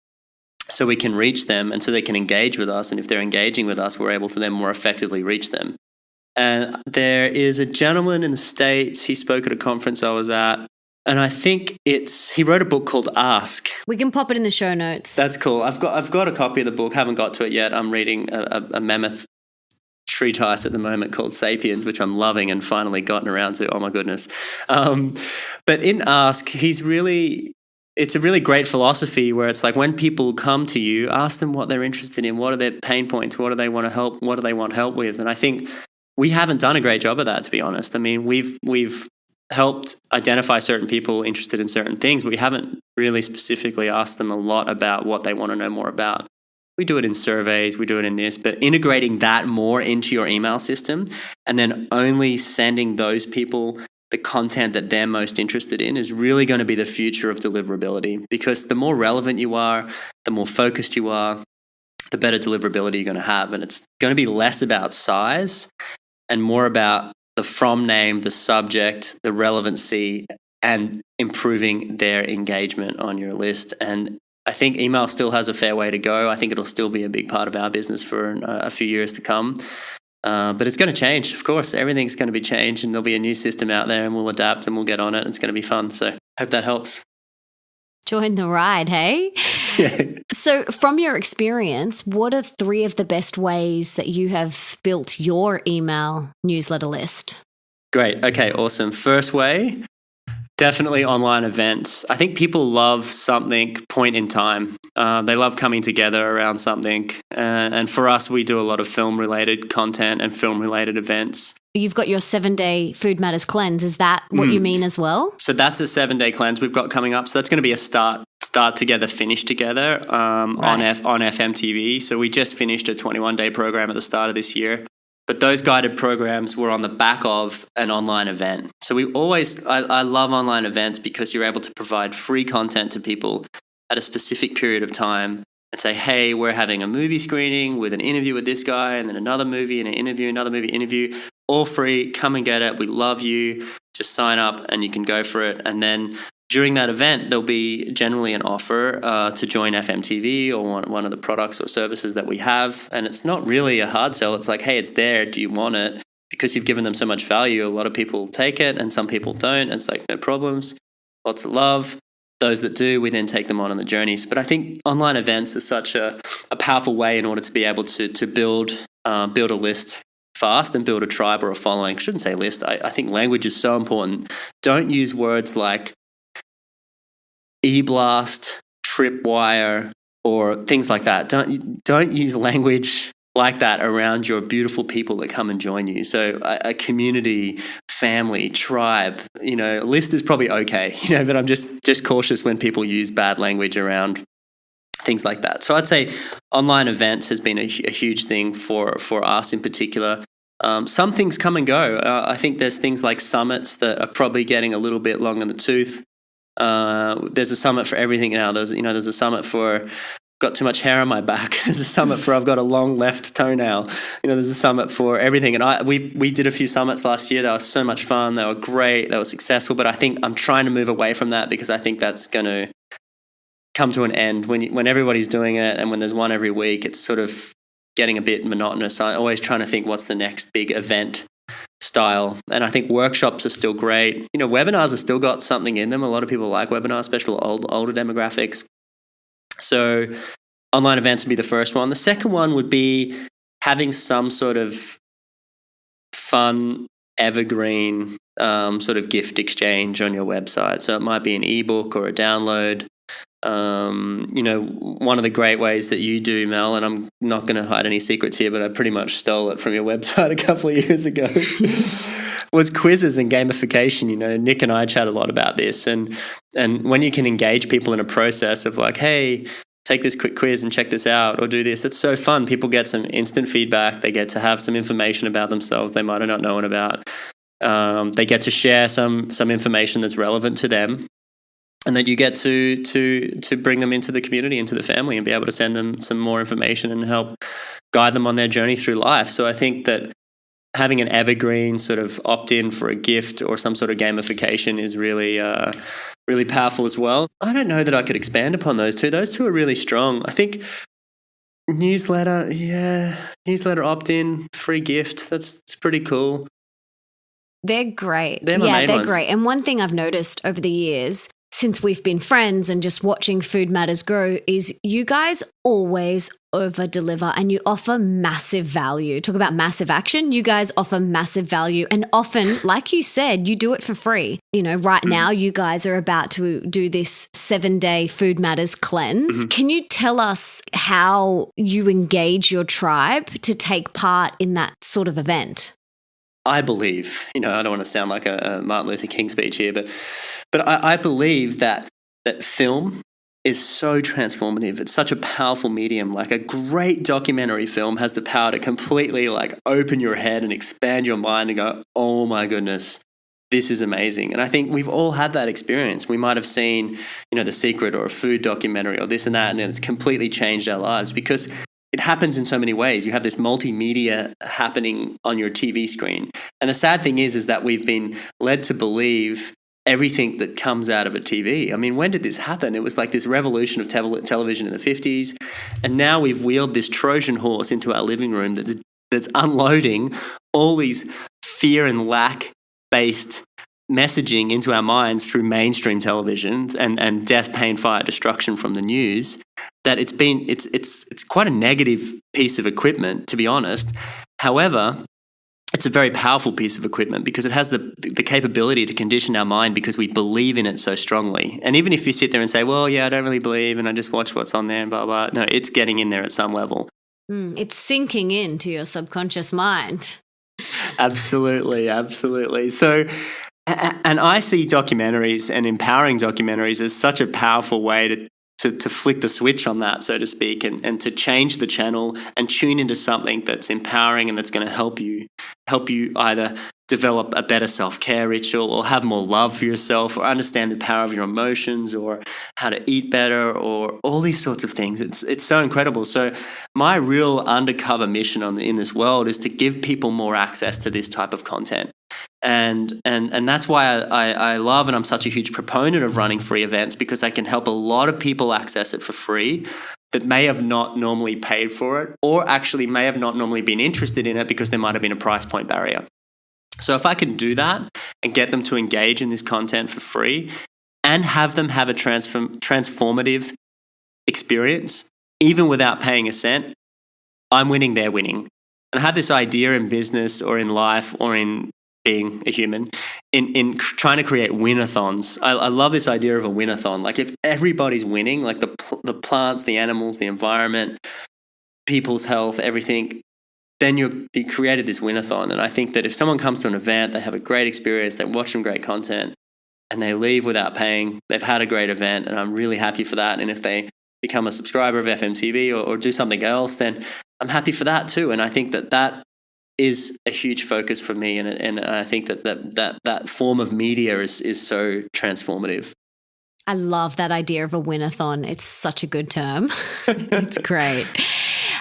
so we can reach them and so they can engage with us. And if they're engaging with us, we're able to then more effectively reach them. And there is a gentleman in the States, he spoke at a conference I was at, and I think he wrote a book called Ask. We can pop it in the show notes. That's cool. I've got a copy of the book, haven't got to it yet. I'm reading a mammoth treatise at the moment called Sapiens, which I'm loving and finally gotten around to. Oh my goodness. But in Ask, it's a really great philosophy where it's like when people come to you, ask them what they're interested in, what are their pain points, what do they want help with? And I think we haven't done a great job of that, to be honest. I mean, we've helped identify certain people interested in certain things, but we haven't really specifically asked them a lot about what they want to know more about. We do it in surveys, we do it in this, but integrating that more into your email system and then only sending those people the content that they're most interested in is really going to be the future of deliverability, because the more relevant you are, the more focused you are, the better deliverability you're going to have. And it's going to be less about size and more about the from name, the subject, the relevancy, and improving their engagement on your list. And I think email still has a fair way to go. I think it'll still be a big part of our business for a few years to come. But it's going to change, of course. Everything's going to be changed, and there'll be a new system out there, and we'll adapt and we'll get on it. It's going to be fun. So I hope that helps. Join the ride, hey? Yeah. So from your experience, what are 3 of the best ways that you have built your email newsletter list? Great. Okay, awesome. First way, definitely online events. I think people love something point in time. They love coming together around something. And for us, we do a lot of film-related content and film-related events. You've got your 7-day Food Matters cleanse. Is that what you mean as well? So that's a 7-day cleanse we've got coming up. So that's going to be a start together, finish together on FMTV. So we just finished a 21-day program at the start of this year. But those guided programs were on the back of an online event. So I love online events because you're able to provide free content to people at a specific period of time and say, hey, we're having a movie screening with an interview with this guy, and then another movie and an interview, another movie interview, all free. Come and get it. We love you. Just sign up and you can go for it. And then during that event, there'll be generally an offer to join FMTV or one of the products or services that we have. And it's not really a hard sell. It's like, hey, it's there. Do you want it? Because you've given them so much value, a lot of people take it and some people don't. And it's like, no problems. Lots of love. Those that do, we then take them on the journeys. But I think online events are such a powerful way in order to be able to build a list fast and build a tribe or a following. I shouldn't say list. I think language is so important. Don't use words like e-blast, tripwire, or things like that. Don't use language like that around your beautiful people that come and join you. So a community, family, tribe, list is probably okay, but I'm just cautious when people use bad language around things like that. So I'd say online events has been a huge thing for us in particular. Some things come and go. I think there's things like summits that are probably getting a little bit long in the tooth. There's a summit for everything now. There's a summit for got too much hair on my back. There's a summit for I've got a long left toenail. There's a summit for everything. And we did a few summits last year. That was so much fun. They were great. They were successful. But I think I'm trying to move away from that because I think that's going to come to an end when everybody's doing it, and when there's one every week, it's sort of getting a bit monotonous. I'm always trying to think what's the next big event style. And I think workshops are still great. Webinars have still got something in them. A lot of people like webinars, especially older demographics. So online events would be the first one. The second one would be having some sort of fun, evergreen sort of gift exchange on your website. So it might be an ebook or a download. One of the great ways that you do, Mel, and I'm not going to hide any secrets here, but I pretty much stole it from your website a couple of years ago, was quizzes and gamification. Nick and I chat a lot about this, and when you can engage people in a process of like, hey, take this quick quiz and check this out, or do this, it's so fun. People get some instant feedback. They get to have some information about themselves they might have not known about. They get to share some information that's relevant to them. And that you get to bring them into the community, into the family, and be able to send them some more information and help guide them on their journey through life. So I think that having an evergreen sort of opt-in for a gift or some sort of gamification is really, really powerful as well. I don't know that I could expand upon those two. Those two are really strong. I think newsletter opt-in, free gift. That's pretty cool. They're great. They're my main ones. Great. And one thing I've noticed over the years, since we've been friends and just watching Food Matters grow, is you guys always over-deliver and you offer massive value. Talk about massive action. You guys offer massive value, and often, like you said, you do it for free. Right now you guys are about to do this 7-day Food Matters cleanse. Mm-hmm. Can you tell us how you engage your tribe to take part in that sort of event? I believe, I don't want to sound like a Martin Luther King speech here, but I believe that film is so transformative. It's such a powerful medium. Like a great documentary film has the power to completely like open your head and expand your mind and go, oh my goodness, this is amazing. And I think we've all had that experience. We might have seen, The Secret or a food documentary or this and that, and it's completely changed our lives because it happens in so many ways. You have this multimedia happening on your TV screen. And the sad thing is that we've been led to believe everything that comes out of a TV. I mean, when did this happen? It was like this revolution of television in the 50s. And now we've wheeled this Trojan horse into our living room that's unloading all these fear and lack-based messaging into our minds through mainstream television and death, pain, fire, destruction from the news, that it's quite a negative piece of equipment, to be honest. However, it's a very powerful piece of equipment because it has the capability to condition our mind because we believe in it so strongly. And even if you sit there and say, well, yeah, I don't really believe and I just watch what's on there and blah, blah, no, it's getting in there at some level. It's sinking into your subconscious mind. Absolutely, absolutely. So, and I see documentaries and empowering documentaries as such a powerful way to flick the switch on that, so to speak, and to change the channel and tune into something that's empowering and that's going to help you either develop a better self-care ritual or have more love for yourself or understand the power of your emotions or how to eat better or all these sorts of things. It's so incredible. So my real undercover mission in this world is to give people more access to this type of content. And that's why I love and I'm such a huge proponent of running free events, because I can help a lot of people access it for free that may have not normally paid for it or actually may have not normally been interested in it because there might have been a price point barrier. So if I can do that and get them to engage in this content for free and have them have a transformative experience, even without paying a cent, I'm winning, they're winning. And I have this idea in business or in life or in being a human, in trying to create win-a-thons. I love this idea of a win-a-thon. Like if everybody's winning, like the plants, the animals, the environment, people's health, everything, then you created this win-a-thon. And I think that if someone comes to an event, they have a great experience, they watch some great content, and they leave without paying, they've had a great event, and I'm really happy for that. And if they become a subscriber of FMTV or do something else, then I'm happy for that too. And I think that is a huge focus for me, and I think that form of media is so transformative. I love that idea of a win-a-thon. It's such a good term. It's great.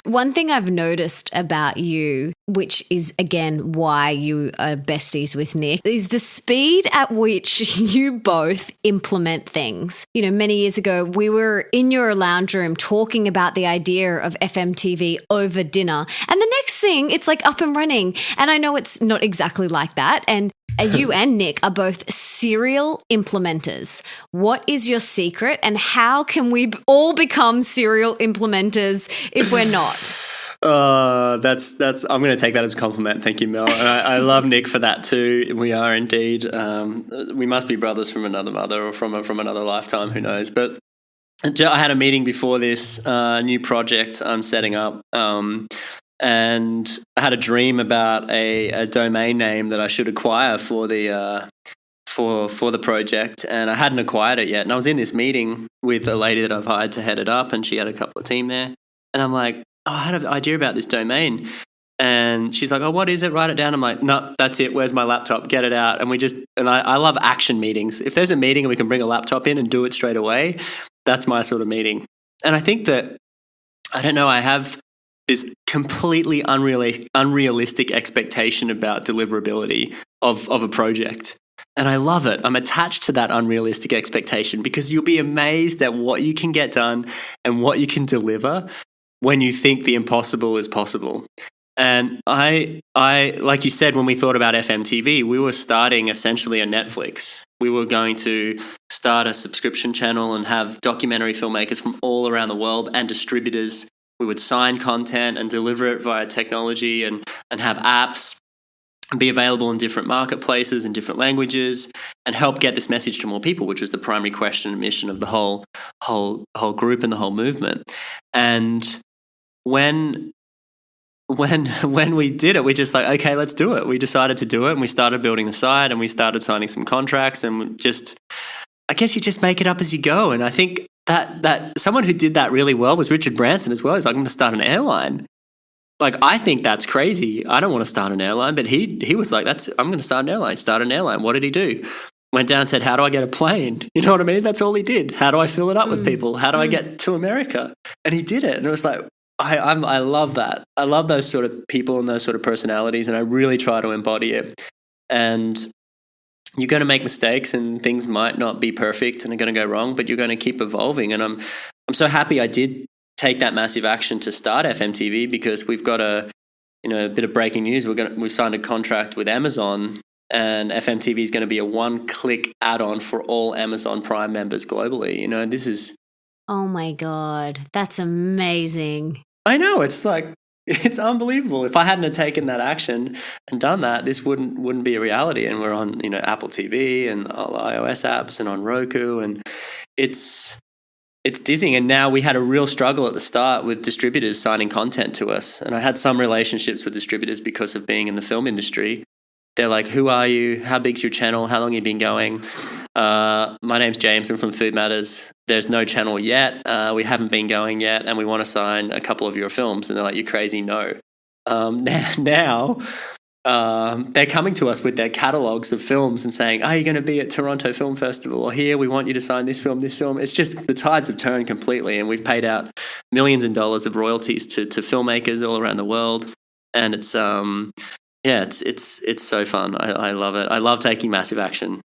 One thing I've noticed about you, which is, again, why you are besties with Nick, is the speed at which you both implement things. You know, many years ago, we were in your lounge room talking about the idea of FMTV over dinner. And the next thing, it's like up and running. And I know it's not exactly like that. And you and Nick are both serial implementers. What is your secret, and how can we all become serial implementers if we're not? That's. I'm going to take that as a compliment. Thank you, Mel. And I love Nick for that too. We are indeed. We must be brothers from another mother or from another lifetime. Who knows? But I had a meeting before this new project I'm setting up. And I had a dream about a domain name that I should acquire for the project, and I hadn't acquired it yet. And I was in this meeting with a lady that I've hired to head it up, and she had a couple of team there. And I'm like, oh, I had an idea about this domain. And she's like, oh, what is it? Write it down. I'm like, no, that's it. Where's my laptop? Get it out. And I love action meetings. If there's a meeting and we can bring a laptop in and do it straight away, that's my sort of meeting. And I think that, I don't know, I have this completely unrealistic expectation about deliverability of a project. And I love it. I'm attached to that unrealistic expectation because you'll be amazed at what you can get done and what you can deliver when you think the impossible is possible. And I like you said, when we thought about FMTV, we were starting essentially a Netflix. We were going to start a subscription channel and have documentary filmmakers from all around the world and distributors. We would sign content and deliver it via technology and have apps and be available in different marketplaces in different languages and help get this message to more people, which was the primary question and mission of the whole group and the whole movement. And when we did it, we just like, okay, let's do it. We decided to do it, and we started building the site, and we started signing some contracts, and I guess you just make it up as you go. And I think that someone who did that really well was Richard Branson as well. He's like, I'm going to start an airline. Like, I think that's crazy. I don't want to start an airline, but he was like, I'm going to start an airline. Start an airline. What did he do? Went down and said, how do I get a plane? You know what I mean? That's all he did. How do I fill it up with people? How do I get to America? And he did it. And it was like, I love that. I love those sort of people and those sort of personalities, and I really try to embody it. And you're going to make mistakes, and things might not be perfect and are going to go wrong, but you're going to keep evolving. And I'm so happy I did take that massive action to start FMTV, because we've got a bit of breaking news. We've signed a contract with Amazon, and FMTV is going to be a one-click add-on for all Amazon Prime members globally. You know, this is... Oh my God, that's amazing. I know, it's like, it's unbelievable. If I hadn't have taken that action and done that, this wouldn't be a reality. And we're on, Apple TV and all iOS apps and on Roku, and it's dizzying. And now we had a real struggle at the start with distributors signing content to us. And I had some relationships with distributors because of being in the film industry. They're like, who are you? How big's your channel? How long have you been going? My name's James. I'm from Food Matters. There's no channel yet. We haven't been going yet, and we want to sign a couple of your films. And they're like, you crazy? No. Now they're coming to us with their catalogs of films and saying, are you going to be at Toronto Film Festival? Or here, we want you to sign this film, this film. It's just, the tides have turned completely, and we've paid out millions of dollars of royalties to filmmakers all around the world. And it's... it's so fun. I love it. I love taking massive action.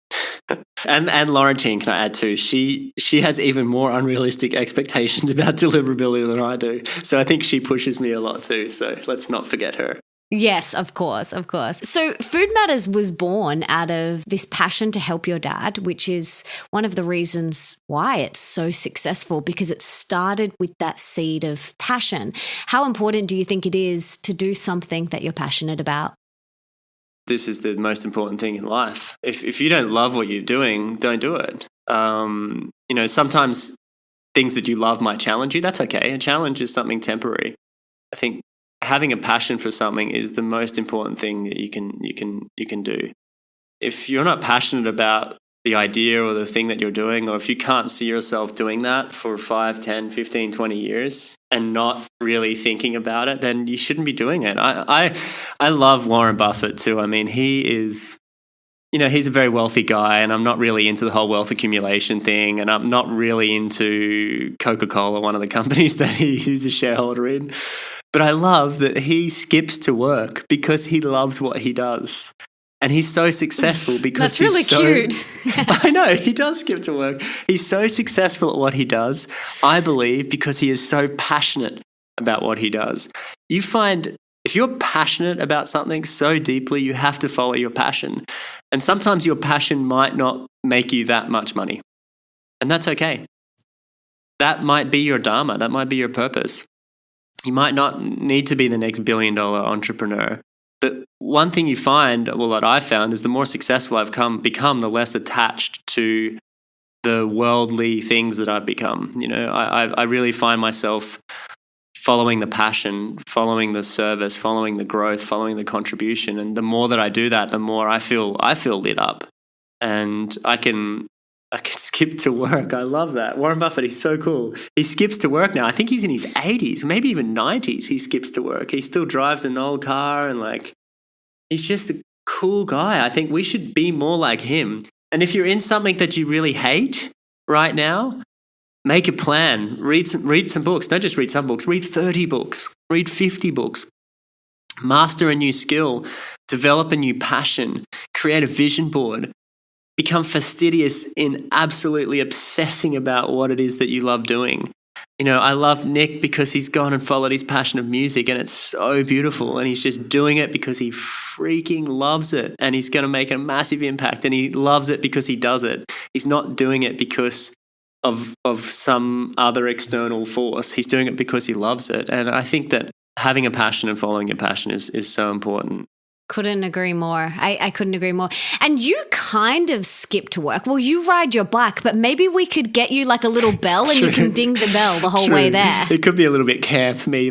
and Laurentine, can I add too? She has even more unrealistic expectations about deliverability than I do. So I think she pushes me a lot too. So let's not forget her. Yes, of course, of course. So Food Matters was born out of this passion to help your dad, which is one of the reasons why it's so successful, because it started with that seed of passion. How important do you think it is to do something that you're passionate about? This is the most important thing in life. If you don't love what you're doing, don't do it. Sometimes things that you love might challenge you. That's okay. A challenge is something temporary. I think having a passion for something is the most important thing that you can do. If you're not passionate about the idea or the thing that you're doing, or if you can't see yourself doing that for 5, 10, 15, 20 years and not really thinking about it, then you shouldn't be doing it. I love Warren Buffett too. I mean, he is, he's a very wealthy guy, and I'm not really into the whole wealth accumulation thing, and I'm not really into Coca-Cola, one of the companies that he's a shareholder in. But I love that he skips to work because he loves what he does. And he's so successful because That's really cute. I know, he does skip to work. He's so successful at what he does, I believe, because he is so passionate about what he does. You find if you're passionate about something so deeply, you have to follow your passion. And sometimes your passion might not make you that much money. And that's okay. That might be your dharma. That might be your purpose. You might not need to be the next billion-dollar entrepreneur. But one thing you find, well, that I've found, is the more successful I've become, the less attached to the worldly things that I've become. I really find myself following the passion, following the service, following the growth, following the contribution. And the more that I do that, the more I feel lit up. And I can skip to work. I love that. Warren Buffett, he's so cool. He skips to work now. I think he's in his 80s, maybe even 90s. He skips to work. He still drives an old car, and he's just a cool guy. I think we should be more like him. And if you're in something that you really hate right now, make a plan. Read some books. Don't just read some books. Read 30 books. Read 50 books. Master a new skill. Develop a new passion. Create a vision board. Become fastidious in absolutely obsessing about what it is that you love doing. I love Nick because he's gone and followed his passion of music, and it's so beautiful, and he's just doing it because he freaking loves it, and he's going to make a massive impact, and he loves it because he does it. He's not doing it because of some other external force. He's doing it because he loves it. And I think that having a passion and following your passion is so important. Couldn't agree more. I couldn't agree more. And you kind of skip to work. Well, you ride your bike, but maybe we could get you like a little bell and you can ding the bell the whole way there. It could be a little bit camp, me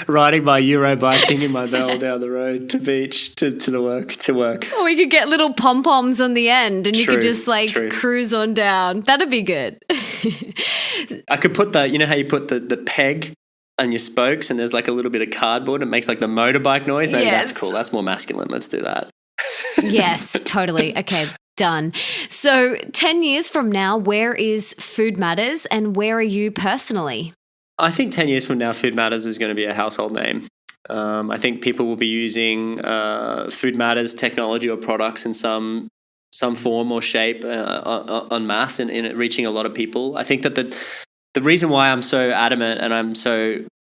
riding my Euro bike, dinging my bell down the road to beach, to work. Or we could get little pom-poms on the end and you could just cruise on down. That'd be good. I could put how you put the peg on your spokes, and there's a little bit of cardboard. It makes the motorbike noise. Maybe that's cool. That's more masculine. Let's do that. Yes, totally. Okay, done. So 10 years from now, where is Food Matters and where are you personally? I think 10 years from now, Food Matters is going to be a household name. I think people will be using Food Matters technology or products in some form or shape en masse in it reaching a lot of people. I think that the reason why I'm so adamant and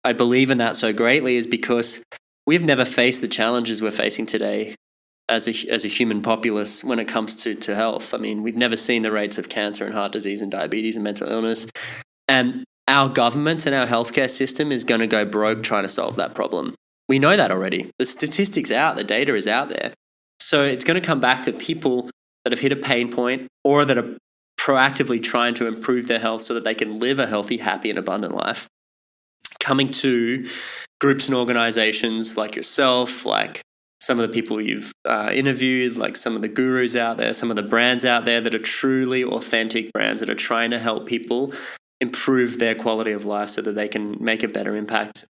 I believe in that so greatly is because we've never faced the challenges we're facing today as a human populace when it comes to health. I mean, we've never seen the rates of cancer and heart disease and diabetes and mental illness. And our government and our healthcare system is going to go broke trying to solve that problem. We know that already. The statistics out, the data is out there. So it's going to come back to people that have hit a pain point or that are proactively trying to improve their health so that they can live a healthy, happy, and abundant life. Coming to groups and organizations like yourself, like some of the people you've interviewed, like some of the gurus out there, some of the brands out there that are truly authentic brands that are trying to help people improve their quality of life so that they can make a better impact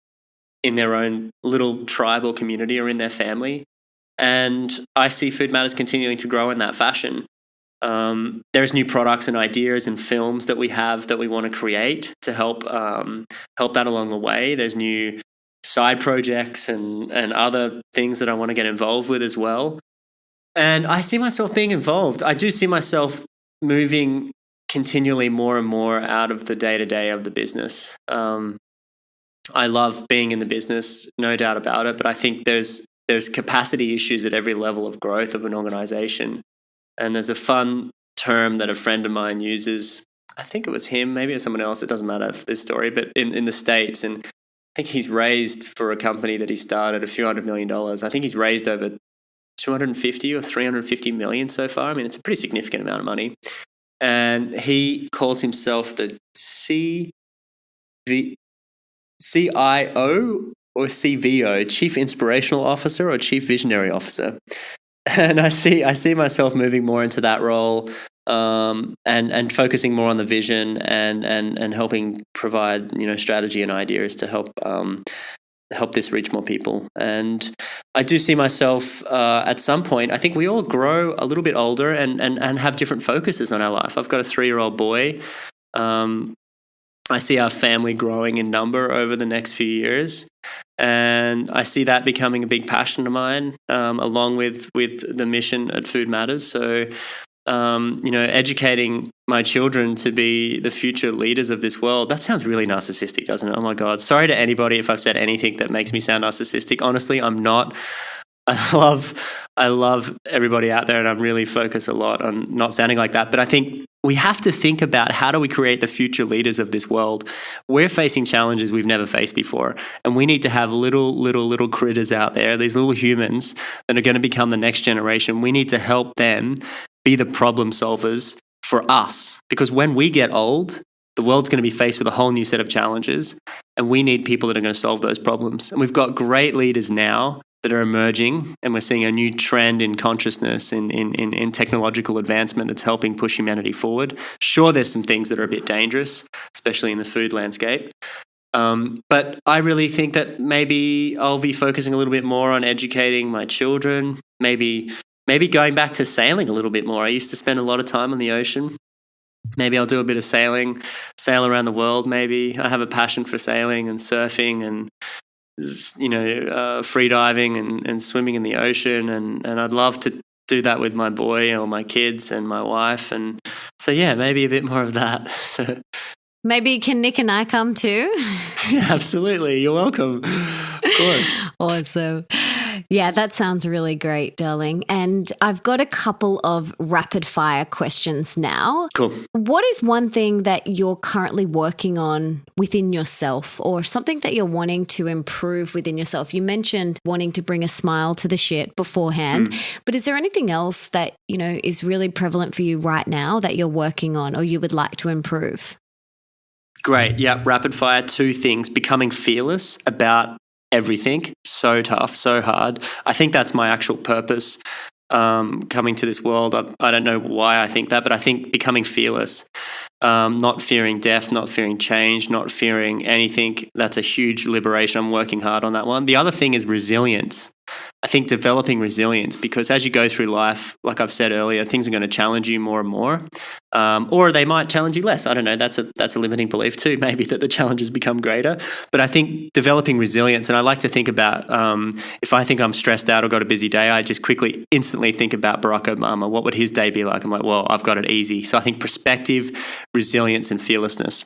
in their own little tribe or community or in their family. And I see Food Matters continuing to grow in that fashion. There's new products and ideas and films that we have that we want to create to help that along the way. There's new side projects and other things that I want to get involved with as well. And I see myself being involved. I do see myself moving continually more and more out of the day-to-day of the business. I love being in the business, no doubt about it, but I think there's capacity issues at every level of growth of an organization. And there's a fun term that a friend of mine uses. I think it was him, maybe it's someone else. It doesn't matter for this story, but in the States. And I think he's raised for a company that he started a few $100 million. I think he's raised over 250 or 350 million so far. I mean, it's a pretty significant amount of money. And he calls himself the CIO or CVO, Chief Inspirational Officer or Chief Visionary Officer. And I see myself moving more into that role, and focusing more on the vision and helping provide strategy and ideas to help this reach more people. And I do see myself at some point, I think we all grow a little bit older and have different focuses on our life. I've got a 3-year-old boy. I see our family growing in number over the next few years, and I see that becoming a big passion of mine, along with the mission at Food Matters. So educating my children to be the future leaders of this world. That sounds really narcissistic, doesn't it? Oh my God. Sorry to anybody if I've said anything that makes me sound narcissistic. Honestly, I'm not. I love everybody out there, and I'm really focused a lot on not sounding like that. But I think we have to think about, how do we create the future leaders of this world? We're facing challenges we've never faced before, and we need to have little critters out there, these little humans that are going to become the next generation. We need to help them be the problem solvers for us, because when we get old, the world's going to be faced with a whole new set of challenges, and we need people that are going to solve those problems. And we've got great leaders now that are emerging, and we're seeing a new trend in consciousness, in technological advancement that's helping push humanity forward. Sure, there's some things that are a bit dangerous, especially in the food landscape. But I really think that maybe I'll be focusing a little bit more on educating my children, maybe going back to sailing a little bit more. I used to spend a lot of time on the ocean. Maybe I'll do a bit of sailing, sail around the world maybe. I have a passion for sailing and surfing and free diving and swimming in the ocean, and I'd love to do that with my boy or my kids and my wife, and so maybe a bit more of that. Maybe can Nick and I come too? Yeah, absolutely. You're welcome. Of course. Awesome. Yeah, that sounds really great, darling. And I've got a couple of rapid fire questions now. Cool. What is one thing that you're currently working on within yourself, or something that you're wanting to improve within yourself? You mentioned wanting to bring a smile to the shit beforehand, but is there anything else that, is really prevalent for you right now that you're working on or you would like to improve? Great. Yeah. Rapid fire. 2 things. Becoming fearless about everything. So tough, so hard. I think that's my actual purpose coming to this world. I don't know why I think that, but I think becoming fearless, not fearing death, not fearing change, not fearing anything. That's a huge liberation. I'm working hard on that one. The other thing is resilience. I think developing resilience, because as you go through life, like I've said earlier, things are going to challenge you more and more, or they might challenge you less. I don't know. That's a limiting belief too, maybe, that the challenges become greater. But I think developing resilience, and I like to think about, if I think I'm stressed out or got a busy day, I just instantly think about Barack Obama. What would his day be like? I'm like, well, I've got it easy. So I think perspective, resilience, and fearlessness.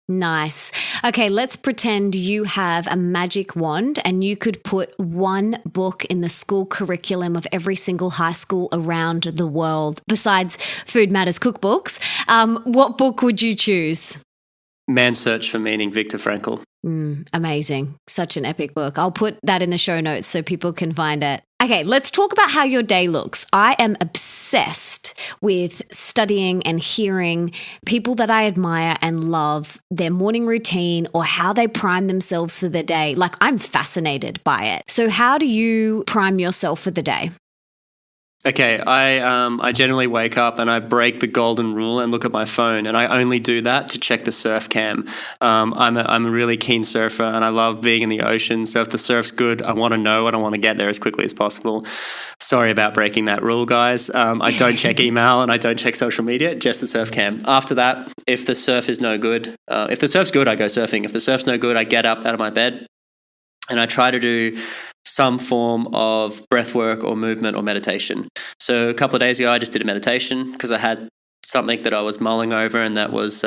Nice. Okay, let's pretend you have a magic wand and you could put one book in the school curriculum of every single high school around the world, besides Food Matters cookbooks. What book would you choose? Man's Search for Meaning, Viktor Frankl. Amazing. Such an epic book. I'll put that in the show notes so people can find it. Okay, let's talk about how your day looks. I am obsessed with studying and hearing people that I admire and love, their morning routine or how they prime themselves for the day. Like, I'm fascinated by it. So how do you prime yourself for the day? Okay, I generally wake up and I break the golden rule and look at my phone, and I only do that to check the surf cam. I'm a really keen surfer, and I love being in the ocean. So if the surf's good, I want to know and I want to get there as quickly as possible. Sorry about breaking that rule, guys. I don't check email and I don't check social media, just the surf cam. After that, if the surf is no good, if the surf's good, I go surfing. If the surf's no good, I get up out of my bed and I try to do some form of breath work or movement or meditation. So a couple of days ago, I just did a meditation because I had something that I was mulling over, and that was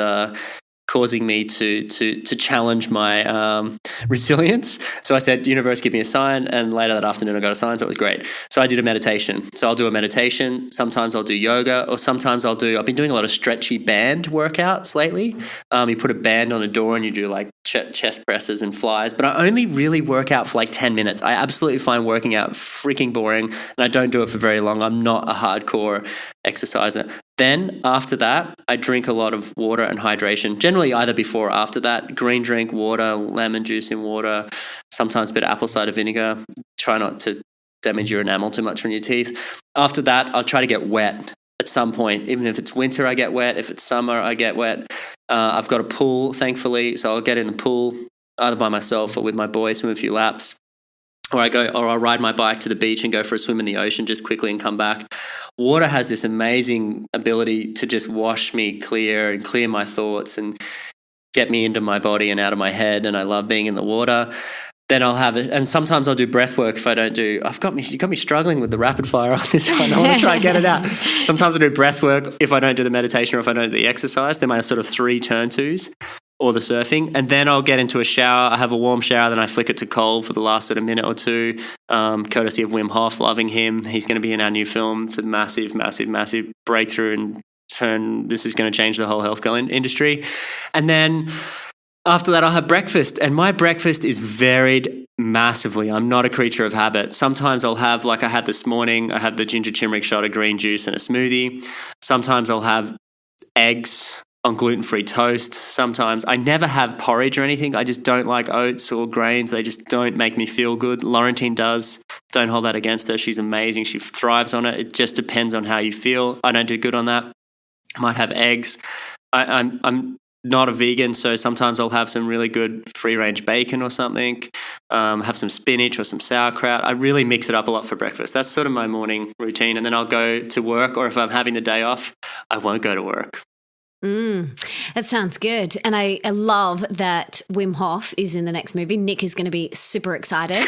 causing me to challenge my resilience. So I said, universe, give me a sign. And later that afternoon, I got a sign. So it was great. So I did a meditation. So I'll do a meditation. Sometimes I'll do yoga, or sometimes I've been doing a lot of stretchy band workouts lately. You put a band on a door and you do like chest presses and flies, but I only really work out for like 10 minutes. I absolutely find working out freaking boring, and I don't do it for very long. I'm not a hardcore exerciser. Then after that, I drink a lot of water and hydration, generally either before or after that. Green drink, water, lemon juice in water, sometimes a bit of apple cider vinegar. Try not to damage your enamel too much on your teeth. After that, I'll try to get wet. at some point. Even if it's winter, I get wet. If it's summer, I get wet. I've got a pool, thankfully, so I'll get in the pool either by myself or with my boy, swim a few laps. Or I'll ride my bike to the beach and go for a swim in the ocean just quickly and come back. Water has this amazing ability to just wash me clear and clear my thoughts and get me into my body and out of my head. And I love being in the water. Then I'll have it, and sometimes I'll do breath work if I don't do. You got me struggling with the rapid fire on this one. I want to try and get it out. Sometimes I do breath work if I don't do the meditation or if I don't do the exercise. They're my sort of 3 turn-tos. Or the surfing, and then I'll get into a shower. I have a warm shower, then I flick it to cold for the last sort of minute or two, courtesy of Wim Hof, loving him. He's going to be in our new film. It's a massive, massive, massive breakthrough and this is going to change the whole healthcare industry. And then after that, I'll have breakfast, and my breakfast is varied massively. I'm not a creature of habit. Sometimes I'll have, like I had this morning, I had the ginger turmeric shot of green juice and a smoothie. Sometimes I'll have eggs on gluten-free toast. Sometimes I never have porridge or anything. I just don't like oats or grains. They just don't make me feel good. Laurentine does. Don't hold that against her. She's amazing. She thrives on it. It just depends on how you feel. I don't do good on that. I might have eggs. I'm not a vegan, so sometimes I'll have some really good free-range bacon or something. Have some spinach or some sauerkraut. I really mix it up a lot for breakfast. That's sort of my morning routine. And then I'll go to work, or if I'm having the day off, I won't go to work. That sounds good. And I love that Wim Hof is in the next movie. Nick is going to be super excited.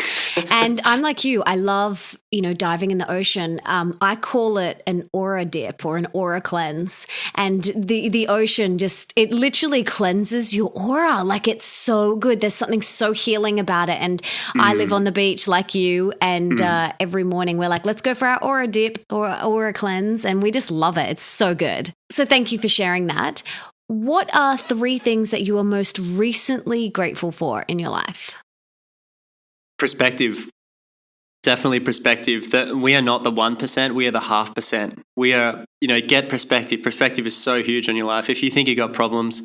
And I'm like you. I love, diving in the ocean. I call it an aura dip or an aura cleanse. And the ocean it literally cleanses your aura. Like, it's so good. There's something so healing about it. And I live on the beach like you. And every morning we're like, let's go for our aura dip or aura cleanse. And we just love it. It's so good. So thank you for sharing that. What are 3 things that you are most recently grateful for in your life? Perspective. Definitely perspective. That we are not the 1%, we are the 0.5%. We are, get perspective. Perspective is so huge on your life. If you think you got problems,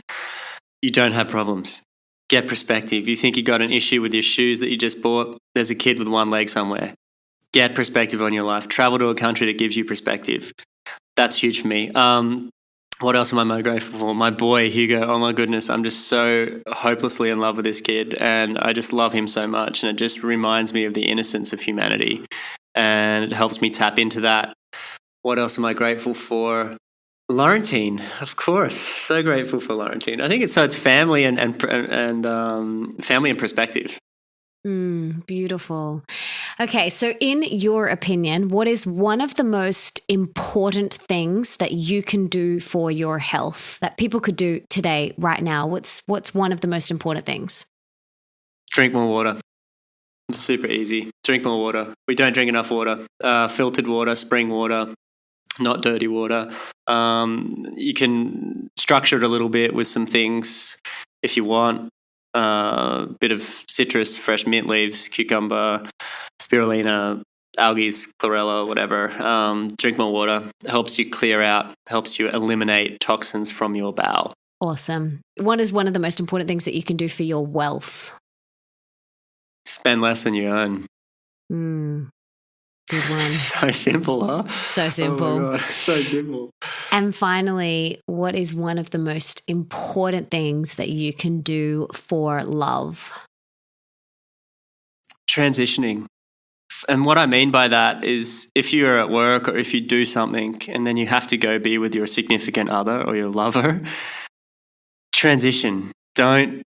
you don't have problems. Get perspective. You think you got an issue with your shoes that you just bought, there's a kid with 1 leg somewhere. Get perspective on your life. Travel to a country that gives you perspective. That's huge for me. What else am I most grateful for? My boy, Hugo. Oh my goodness. I'm just so hopelessly in love with this kid, and I just love him so much. And it just reminds me of the innocence of humanity, and it helps me tap into that. What else am I grateful for? Laurentine, of course. So grateful for Laurentine. I think it's family and family and perspective. Beautiful. Okay, so in your opinion, what is one of the most important things that you can do for your health that people could do today, right now? What's one of the most important things? Drink more water. It's super easy. Drink more water. We don't drink enough water. Filtered water, spring water, not dirty water. You can structure it a little bit with some things if you want. Bit of citrus, fresh mint leaves, cucumber, spirulina, algae, chlorella, whatever. Drink more water. It helps you clear out, helps you eliminate toxins from your bowel. Awesome. What is one of the most important things that you can do for your wealth? Spend less than you earn. Good one. So simple, huh? So simple. Oh my God. So simple. And finally, what is one of the most important things that you can do for love? Transitioning. And what I mean by that is if you're at work or if you do something and then you have to go be with your significant other or your lover, transition. Don't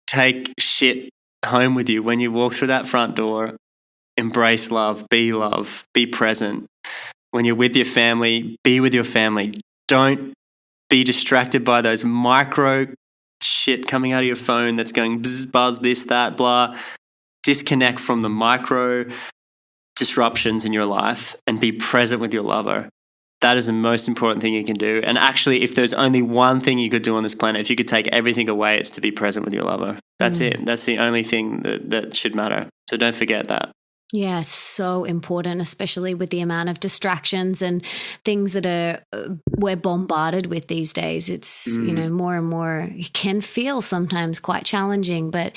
take shit home with you when you walk through that front door. Embrace love, be present. When you're with your family, be with your family. Don't be distracted by those micro shit coming out of your phone that's going bzz, buzz, this, that, blah. Disconnect from the micro disruptions in your life and be present with your lover. That is the most important thing you can do. And actually, if there's only one thing you could do on this planet, if you could take everything away, it's to be present with your lover. That's it. That's the only thing that should matter. So don't forget that. Yeah, it's so important, especially with the amount of distractions and things that we're bombarded with these days. It's, more and more, it can feel sometimes quite challenging, but,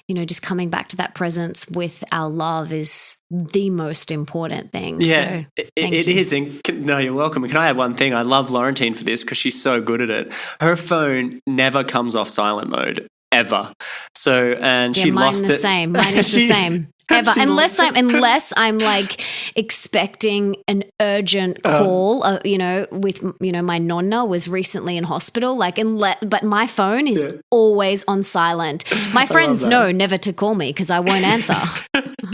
just coming back to that presence with our love is the most important thing. Yeah, so, it is. And no, you're welcome. Can I add one thing? I love Laurentine for this because she's so good at it. Her phone never comes off silent mode ever. So, and she lost it. Mine is the same. Ever. Unless I'm like expecting an urgent call, with, my nonna was recently in hospital, but my phone is always on silent. My friends know never to call me because I won't answer.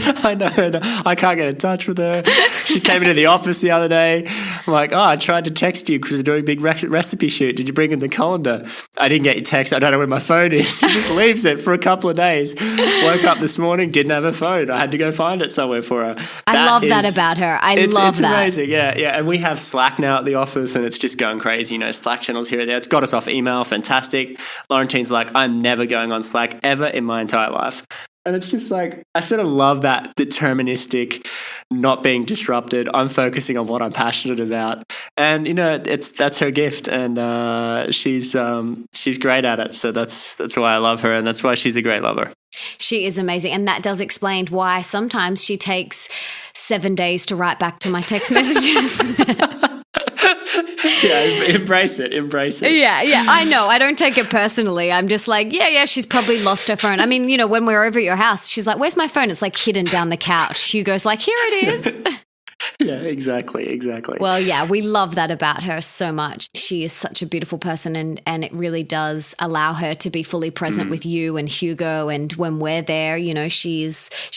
I know. I can't get in touch with her. She came into the office the other day. I'm like, I tried to text you because we're doing a big recipe shoot. Did you bring in the colander? I didn't get your text. I don't know where my phone is. She just leaves it for a couple of days. Woke up this morning, didn't have her phone. I had to go find it somewhere for her. I love that about her. It's amazing. Yeah. And we have Slack now at the office and it's just going crazy. Slack channels here and there. It's got us off email. Fantastic. Laurentine's like, I'm never going on Slack ever in my entire life. And it's just like, I sort of love that deterministic, not being disrupted. I'm focusing on what I'm passionate about. And, that's her gift. And she's great at it. So that's why I love her. And that's why she's a great lover. She is amazing. And that does explain why sometimes she takes 7 days to write back to my text messages. Yeah, embrace it. Yeah, I know. I don't take it personally. I'm just like, yeah, she's probably lost her phone. I mean, when we're over at your house, she's like, where's my phone? It's like hidden down the couch. Hugo's like, here it is. Yeah, exactly. Well, yeah, we love that about her so much. She is such a beautiful person and it really does allow her to be fully present with you and Hugo. And when we're there, she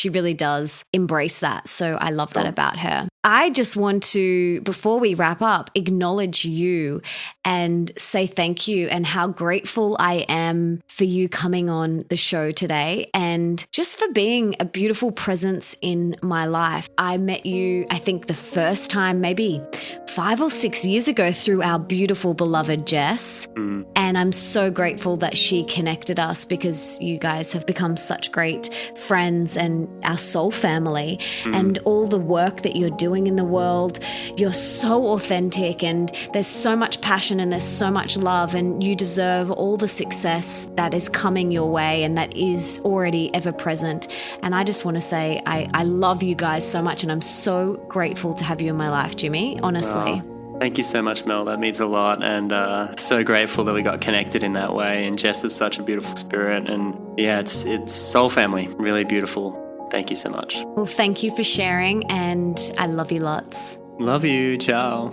really does embrace that. So I love that about her. I just want to, before we wrap up, acknowledge you and say thank you and how grateful I am for you coming on the show today and just for being a beautiful presence in my life. I met you, I think the first time maybe 5 or 6 years ago through our beautiful beloved Jess. And I'm so grateful that she connected us because you guys have become such great friends and our soul family and all the work that you're doing in the world. You're so authentic and there's so much passion and there's so much love and you deserve all the success that is coming your way and that is already ever present. And I just want to say I love you guys so much and I'm so grateful to have you in my life, Jimmy, honestly. Thank you so much, Mel. That means a lot and so grateful that we got connected in that way. And Jess is such a beautiful spirit and yeah, it's soul family, really beautiful. Thank you so much. Well, thank you for sharing and I love you lots. Love you. Ciao.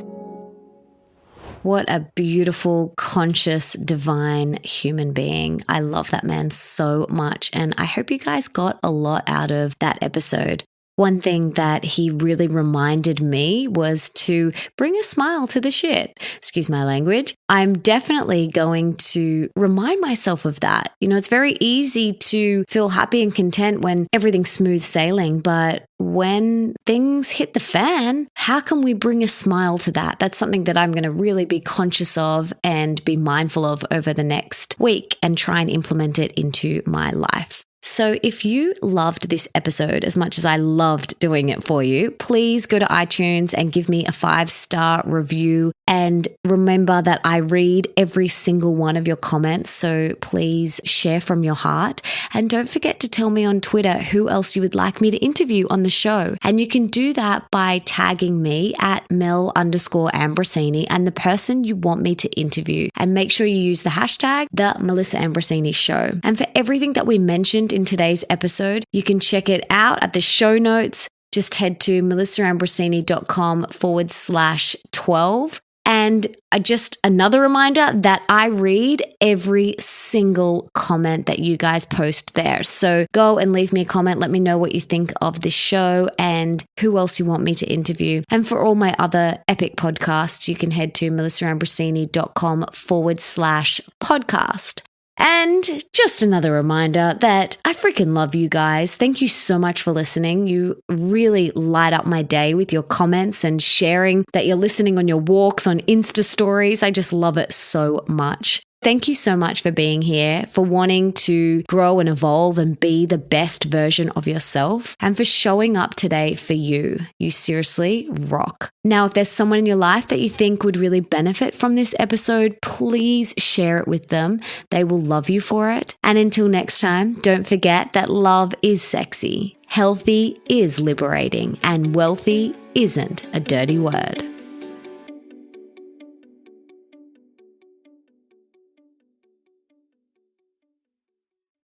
What a beautiful, conscious, divine human being. I love that man so much. And I hope you guys got a lot out of that episode. One thing that he really reminded me was to bring a smile to the shit. Excuse my language. I'm definitely going to remind myself of that. It's very easy to feel happy and content when everything's smooth sailing, but when things hit the fan, how can we bring a smile to that? That's something that I'm going to really be conscious of and be mindful of over the next week and try and implement it into my life. So if you loved this episode as much as I loved doing it for you, please go to iTunes and give me a 5-star review. And remember that I read every single one of your comments. So please share from your heart. And don't forget to tell me on Twitter who else you would like me to interview on the show. And you can do that by tagging me at Mel_Ambrosini and the person you want me to interview. And make sure you use the hashtag The Melissa Ambrosini Show. And for everything that we mentioned in today's episode, you can check it out at the show notes. Just head to melissaambrosini.com/12. And just another reminder that I read every single comment that you guys post there. So go and leave me a comment. Let me know what you think of this show and who else you want me to interview. And for all my other epic podcasts, you can head to melissaambrosini.com/podcast. And just another reminder that I freaking love you guys. Thank you so much for listening. You really light up my day with your comments and sharing that you're listening on your walks, on Insta stories. I just love it so much. thank you so much for being here, for wanting to grow and evolve and be the best version of yourself, and for showing up today for you. You seriously rock. Now, if there's someone in your life that you think would really benefit from this episode, please share it with them. They will love you for it. And until next time, don't forget that love is sexy, healthy is liberating, and wealthy isn't a dirty word.